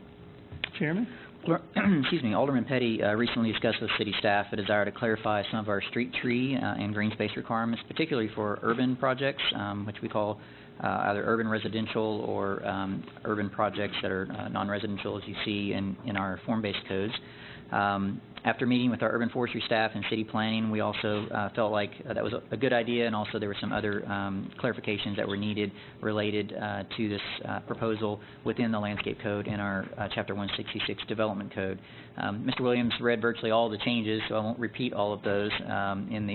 Chairman? Excuse me, Alderman Petty recently discussed with city staff a desire to clarify some of our street tree and green space requirements, particularly for urban projects, which we call either urban residential or urban projects that are non-residential, as you see in our form-based codes. After meeting with our urban forestry staff and city planning, we also felt like that was a good idea, and also there were some other clarifications that were needed related to this proposal within the landscape code in our Chapter 166 Development Code. Mr. Williams read virtually all the changes, so I won't repeat all of those in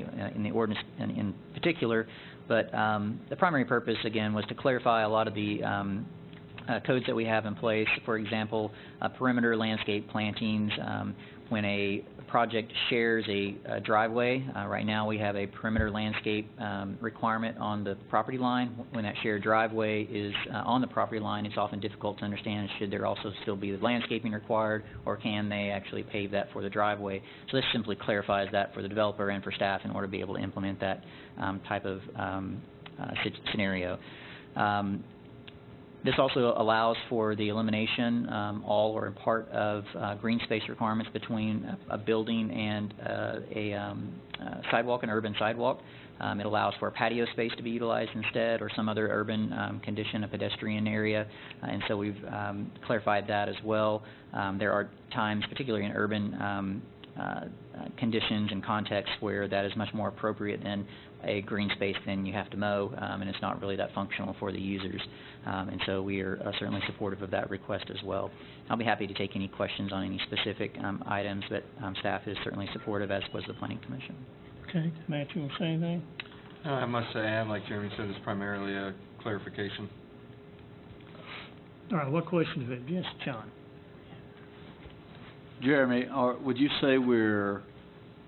the ordinance in particular, but the primary purpose, again, was to clarify a lot of the codes that we have in place. For example, perimeter landscape plantings. When a project shares a driveway, right now we have a perimeter landscape requirement on the property line. When that shared driveway is on the property line, it's often difficult to understand, should there also still be landscaping required, or can they actually pave that for the driveway? So this simply clarifies that for the developer and for staff in order to be able to implement that type of scenario. This also allows for the elimination, all or in part, of green space requirements between a building and a sidewalk, an urban sidewalk. It allows for a patio space to be utilized instead, or some other urban condition, a pedestrian area, and so we've clarified that as well. There are times, particularly in urban conditions and contexts, where that is much more appropriate than a green space then you have to mow, and it's not really that functional for the users. And so we are certainly supportive of that request as well. I'll be happy to take any questions on any specific items, but staff is certainly supportive, as was the Planning Commission. Okay. Matt, you want to say anything? I must say, like Jeremy said, it's primarily a clarification. All right, what questions have you? Yes, John. Jeremy, would you say we're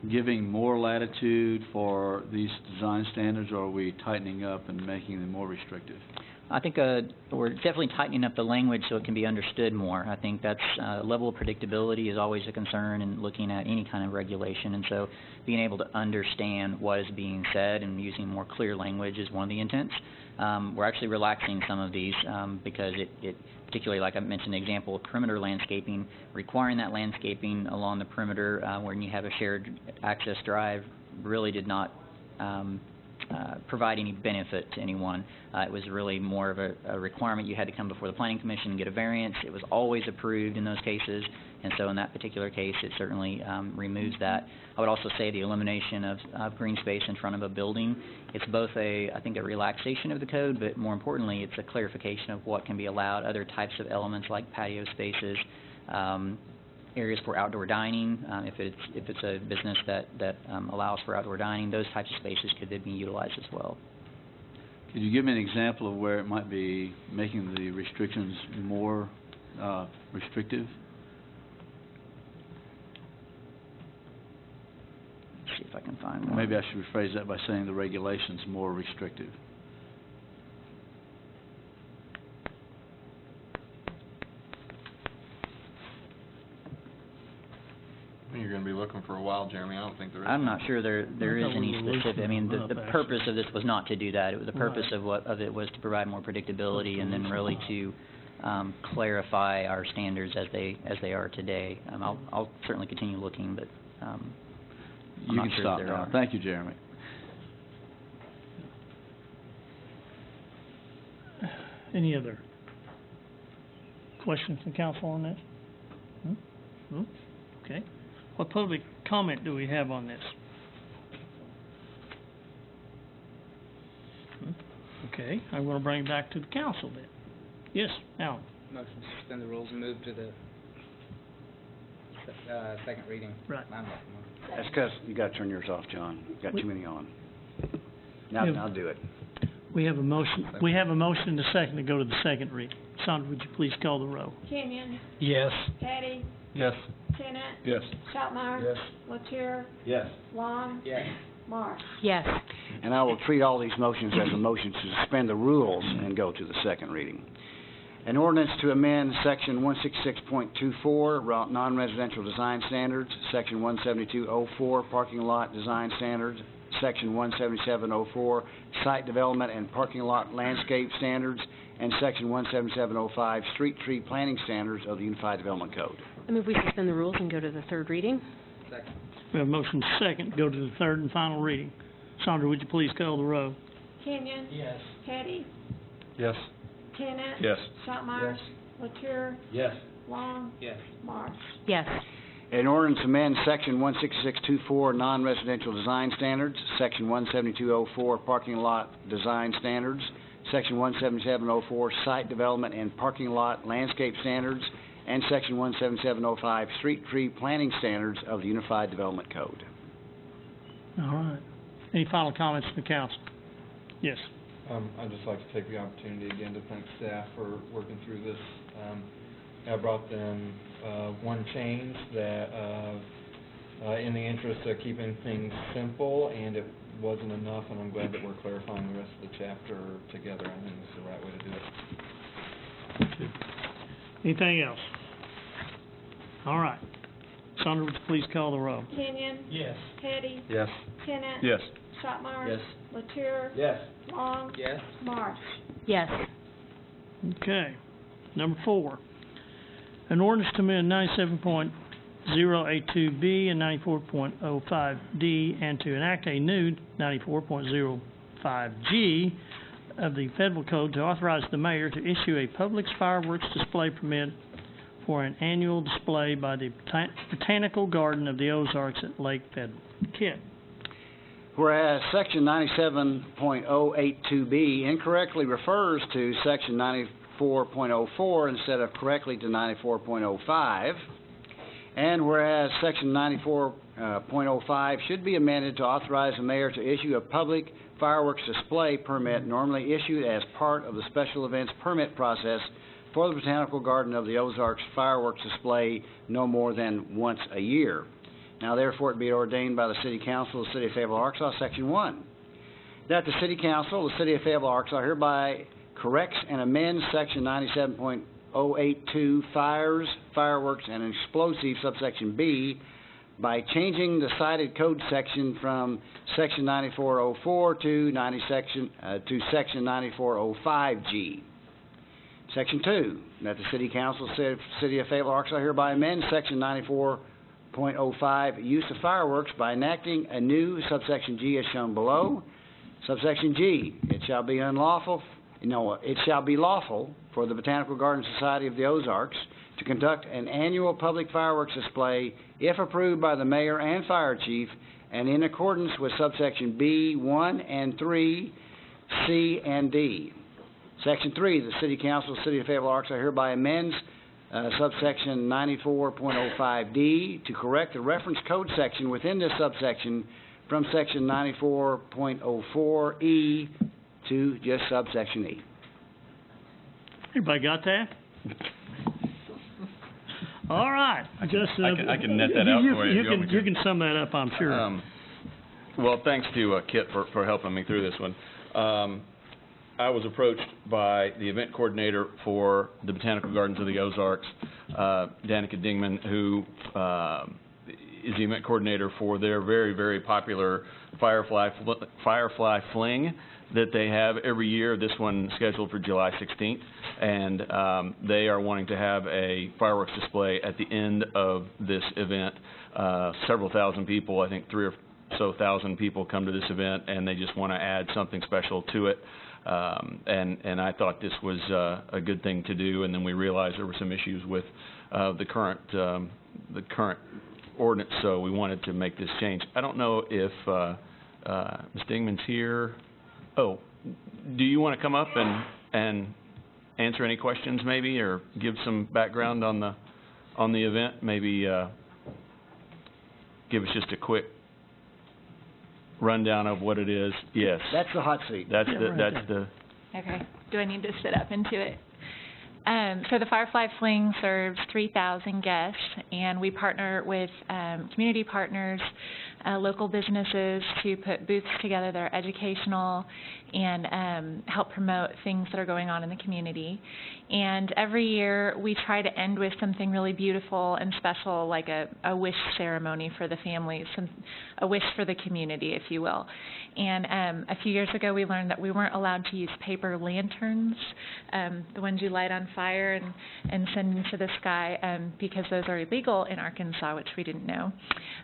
giving more latitude for these design standards, or are we tightening up and making them more restrictive? I think we're definitely tightening up the language so it can be understood more. I think that's level of predictability is always a concern in looking at any kind of regulation, and so being able to understand what is being said and using more clear language is one of the intents. We're actually relaxing some of these because it particularly, like I mentioned, the example of perimeter landscaping, requiring that landscaping along the perimeter when you have a shared access drive really did not provide any benefit to anyone. It was really more of a requirement. You had to come before the Planning Commission and get a variance. It was always approved in those cases, and so in that particular case, it certainly removes that. I would also say the elimination of green space in front of a building, it's both I think a relaxation of the code, but more importantly, it's a clarification of what can be allowed, other types of elements like patio spaces, areas for outdoor dining. If it's a business that allows for outdoor dining, those types of spaces could then be utilized as well. Could you give me an example of where it might be making the restrictions more restrictive? Let's see if I can find one. Maybe I should rephrase that by saying the regulation's more restrictive. You're going to be looking for a while, Jeremy. I don't think there is. I'm not sure there is any specific. I mean, the purpose of this was not to do that. The purpose of it was to provide more predictability, and then really to clarify our standards as they are today. I'll certainly continue looking, but I'm you not can sure stop there now. are. Thank you, Jeremy. Any other questions from council on this? No? Okay. What public comment do we have on this? Okay, I'm going to bring it back to the council then. Yes, Alan. Motion to suspend the rules and move to the second reading. Right. That's because you got to turn yours off, John. You've got too many on. Now do it. We have a motion. We have a motion and a second to go to the second reading. Sandra, would you please call the roll? Kenyon, Yes. Patty, Yes. Tennant. Yes. Shopmire. Yes. Latour. Yes. Long. Yes. Marsh. Yes. And I will treat all these motions as a motion to suspend the rules and go to the second reading. An ordinance to amend Section 166.24, non-residential design standards, Section 172.04, parking lot design standards, Section 177.04, site development and parking lot landscape standards, and Section 177.05, street tree planting standards of the Unified Development Code. I move we suspend the rules and go to the third reading. Second. We have a motion second to go to the third and final reading. Sandra, would you please call the roll? Kenyon. Yes. Petty. Yes. Tennant. Yes. Shopmire. Yes. Latour. Yes. Long. Yes. Marsh. Yes. An ordinance to amend Section 166.24, non-residential design standards, Section 172.04, parking lot design standards, Section 177.04, site development and parking lot landscape standards, and Section 177.05, street tree planting standards of the Unified Development Code. All right. Any final comments from the council? Yes. I'd just like to take the opportunity again to thank staff for working through this. I brought them one change that, in the interest of keeping things simple, and it wasn't enough, and I'm glad that we're clarifying the rest of the chapter together. I think this is the right way to do it. Anything else? All right. Sandra, would you please call the roll? Kenyon. Yes. Petty. Yes. Tennant. Yes. Shopmire. Yes. Latour. Yes. Long. Yes. Marsh. Yes. Okay. Number 4, an ordinance to amend 97.082B and 94.05D and to enact a new 94.05G of the Federal Code to authorize the mayor to issue a public fireworks display permit for an annual display by the Botanical Garden of the Ozarks at Lake Federal. Kit. Whereas Section 97.082B incorrectly refers to Section 94.04 instead of correctly to 94.05, and whereas Section 94.05 should be amended to authorize the mayor to issue a public fireworks display permit normally issued as part of the special events permit process for the Botanical Garden of the Ozarks fireworks display no more than once a year. Now, therefore, it be ordained by the City Council of the City of Fayetteville, Arkansas, Section 1, that the City Council of the City of Fayetteville, Arkansas hereby corrects and amends Section 97.082 fires, fireworks, and explosives, subsection B, by changing the cited code section from Section 9404 to Section 9405G. Section 2, that the City Council of the City of Fayetteville, Arkansas hereby amends Section 94.05 use of fireworks by enacting a new subsection G as shown below. Subsection G, it shall be lawful for the Botanical Garden Society of the Ozarks to conduct an annual public fireworks display if approved by the mayor and fire chief and in accordance with subsection B, 1 and 3, C, and D. Section 3, the City Council of the City of Fayetteville, Arkansas hereby amends subsection 94.05D to correct the reference code section within this subsection from section 94.04E to just subsection E. Everybody got that? All right. I can net that out for you. You can sum that up, I'm sure. Well, thanks to Kit for helping me through this one. I was approached by the event coordinator for the Botanical Gardens of the Ozarks, Danica Dingman, who is the event coordinator for their very, very popular Firefly Fling that they have every year. This one scheduled for July 16th, and they are wanting to have a fireworks display at the end of this event. Several thousand people, I think 3,000 or so people come to this event, and they just want to add something special to it. And I thought this was a good thing to do, and then we realized there were some issues with the current ordinance, so we wanted to make this change. I don't know if Ms. Dingman's here. Oh, do you want to come up and answer any questions maybe, or give some background on the event? Maybe give us just a quick rundown of what it is. Yes. That's the hot seat. That's the Okay. Do I need to sit up into it? So the Firefly Fling serves 3,000 guests, and we partner with community partners, local businesses to put booths together that are educational and help promote things that are going on in the community. And every year we try to end with something really beautiful and special, like a wish ceremony for the families, a wish for the community, if you will. And a few years ago we learned that we weren't allowed to use paper lanterns, the ones you light on fire and send into the sky, because those are illegal in Arkansas, which we didn't know.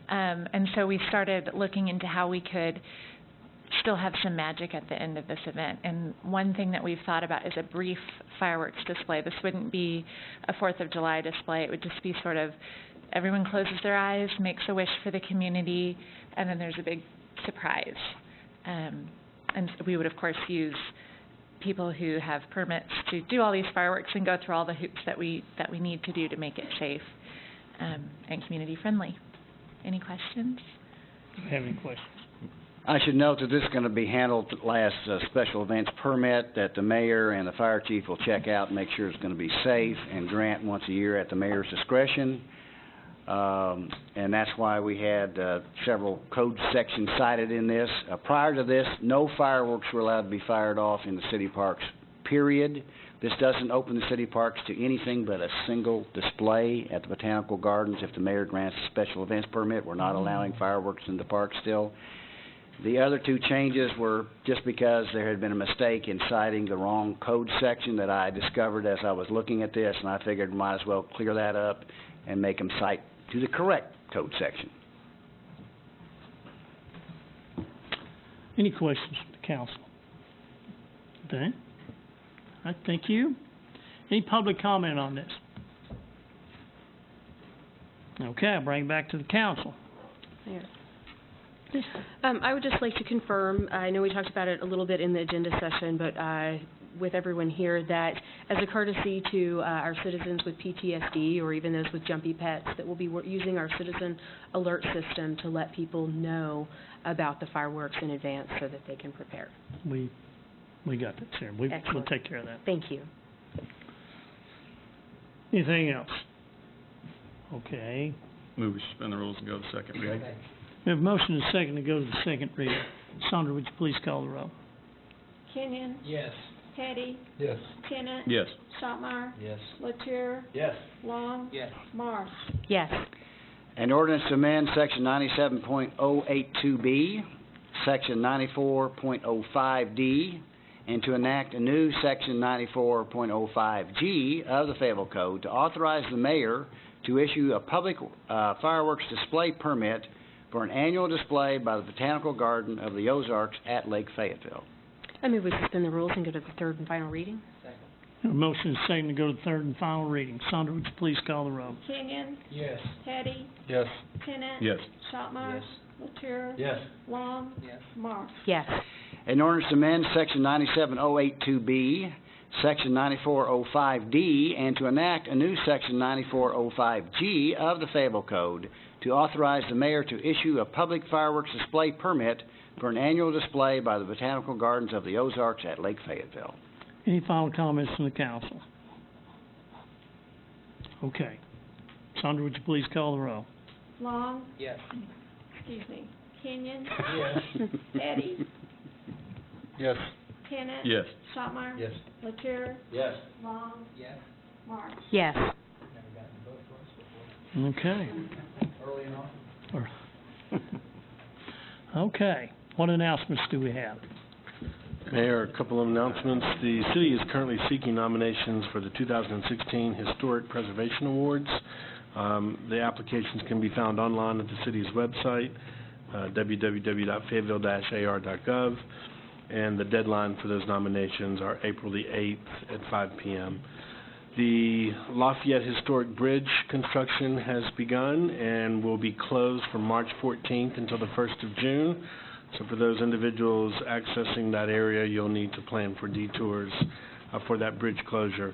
And so we started looking into how we could still have some magic at the end of this event. And one thing that we've thought about is a brief fireworks display. This wouldn't be a 4th of July display. It would just be sort of everyone closes their eyes, makes a wish for the community, and then there's a big surprise. And we would, of course, use people who have permits to do all these fireworks and go through all the hoops that we need to do to make it safe and community friendly. Any questions? Do you have any questions? I should note that this is going to be handled last special events permit that the mayor and the fire chief will check out and make sure it's going to be safe and grant once a year at the mayor's discretion. And that's why we had several code sections cited in this. Prior to this, no fireworks were allowed to be fired off in the city parks, period. This doesn't open the city parks to anything but a single display at the Botanical Gardens. If the mayor grants a special events permit, we're not allowing fireworks in the park still. The other two changes were just because there had been a mistake in citing the wrong code section that I discovered as I was looking at this, and I figured might as well clear that up and make them cite to the correct code section. Any questions from the council? Dan? All right, thank you. Any public comment on this? Okay, I'll bring it back to the council. Mayor. I would just like to confirm, I know we talked about it a little bit in the agenda session, but with everyone here, that as a courtesy to our citizens with PTSD or even those with jumpy pets, that we'll be using our citizen alert system to let people know about the fireworks in advance so that they can prepare. We got that, Sarah. We'll take care of that. Thank you. Anything else? Okay. Move we suspend the rules and go to second reading. We have a motion and a second to go to the second reading. Sandra, would you please call the roll? Kenyon? Yes. Petty? Yes. Tennant? Yes. Shopmire? Yes. Latour? Yes. Long? Yes. Marsh? Yes. An ordinance to amend Section 97.082B, Section 94.05D, and to enact a new Section 94.05G of the Fayetteville Code to authorize the mayor to issue a public fireworks display permit for an annual display by the Botanical Garden of the Ozarks at Lake Fayetteville. I move we suspend the rules and go to the third and final reading. A motion and a second to go to the third and final reading. Sandra, would you please call the roll? Kenyon? Yes. Petty? Yes. Tennant? Yes. Shopmire? Latour? Yes. Long? Yes. Marsh? Yes. In order to amend Section 97.082B, Section 94.05D, and to enact a new Section 94.05G of the Fayetteville Code to authorize the mayor to issue a public fireworks display permit for an annual display by the Botanical Gardens of the Ozarks at Lake Fayetteville. Any final comments from the council? Okay. Sandra, would you please call the roll? Long? Yes. Excuse me. Kenyon? Yes. Petty? Yes. Tennant? Yes. Shopmire? Yes. Latour? Yes. Long? Yes. Marsh? Yes. Never gotten a vote for us before. Okay. Early enough. Okay. What announcements do we have? Mayor, a couple of announcements. The city is currently seeking nominations for the 2016 Historic Preservation Awards. The applications can be found online at the city's website, www.fayetteville-ar.gov, and the deadline for those nominations are April the 8th at 5 p.m. The Lafayette Historic Bridge construction has begun and will be closed from March 14th until the 1st of June. So for those individuals accessing that area, you'll need to plan for detours for that bridge closure.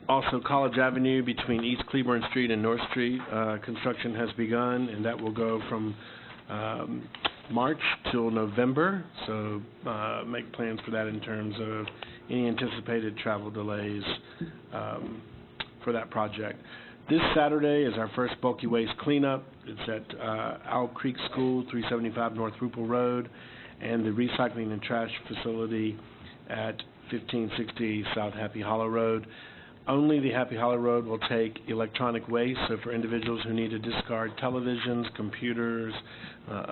Also, College Avenue between East Cleburne Street and North Street, construction has begun, and that will go from March till November, so make plans for that in terms of any anticipated travel delays for that project. This Saturday is our first bulky waste cleanup. It's at Owl Creek School, 375 North Rupel Road, and the recycling and trash facility at 1560 South Happy Hollow Road. Only the Happy Hollow Road will take electronic waste, so for individuals who need to discard televisions, computers,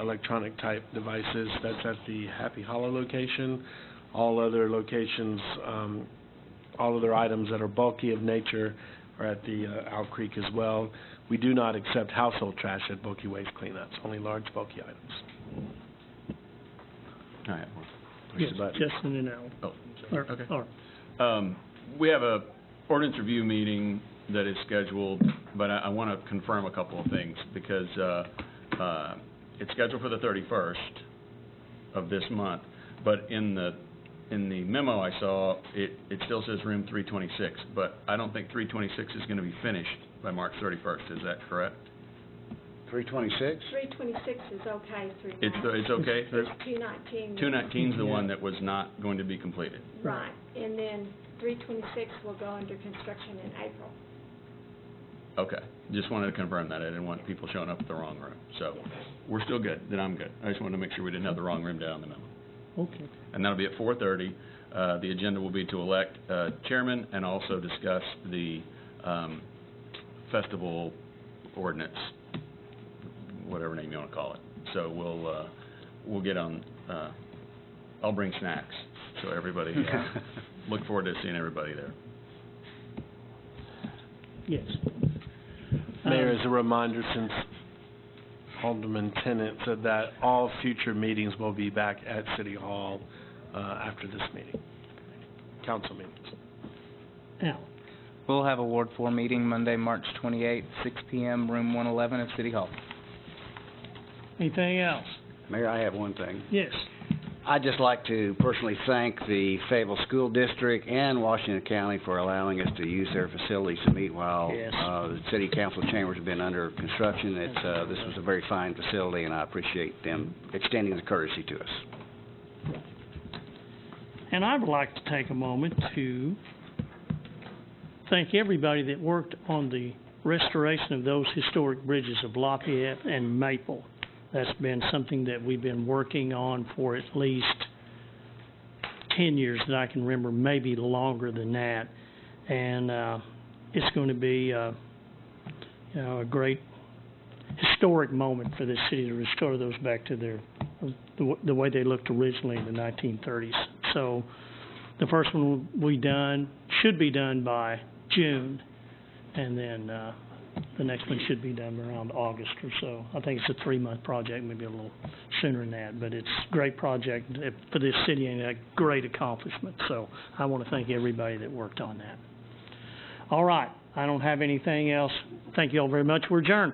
electronic type devices, that's at the Happy Hollow location. All other locations, all other items that are bulky of nature are at the Owl Creek as well. We do not accept household trash at bulky waste cleanups, only large bulky items. All right. Yes, Justin and Al. Oh, Or- okay. or- We have a ordinance review meeting that is scheduled, but I want to confirm a couple of things because it's scheduled for the 31st of this month, but in the memo I saw, it still says room 326, but I don't think 326 is going to be finished by March 31st. Is that correct? 326? 326 is okay, It's okay? There's 219. 219 is the one that was not going to be completed. Right, and then 326 will go under construction in April. Okay, just wanted to confirm that. I didn't want people showing up at the wrong room. So we're still good, then I'm good. I just wanted to make sure we didn't have the wrong room down in the middle. Okay. And that'll be at 4:30. The agenda will be to elect chairman and also discuss the festival ordinance, whatever name you want to call it. So we'll get on, I'll bring snacks, so everybody, look forward to seeing everybody there. Yes. Mayor, as a reminder, since Alderman Tennant said that all future meetings will be back at City Hall after this meeting, council meetings. Al. We'll have a Ward 4 meeting Monday, March 28th, 6 p.m., room 111 at City Hall. Anything else? Mayor, I have one thing. Yes. I'd just like to personally thank the Fayetteville School District and Washington County for allowing us to use their facilities to meet while the City Council chambers have been under construction. This was a very fine facility, and I appreciate them extending the courtesy to us. And I would like to take a moment to thank everybody that worked on the restoration of those historic bridges of Lafayette and Maple. That's been something that we've been working on for at least 10 years that I can remember, maybe longer than that. And it's going to be a great historic moment for this city to restore those back to the way they looked originally in the 1930s. So the first one should be done by June, and then the next one should be done around August or so. I think it's a 3-month project, maybe a little sooner than that, but it's a great project for this city and a great accomplishment. So I want to thank everybody that worked on that. All right, I don't have anything else. Thank you all very much. We're adjourned.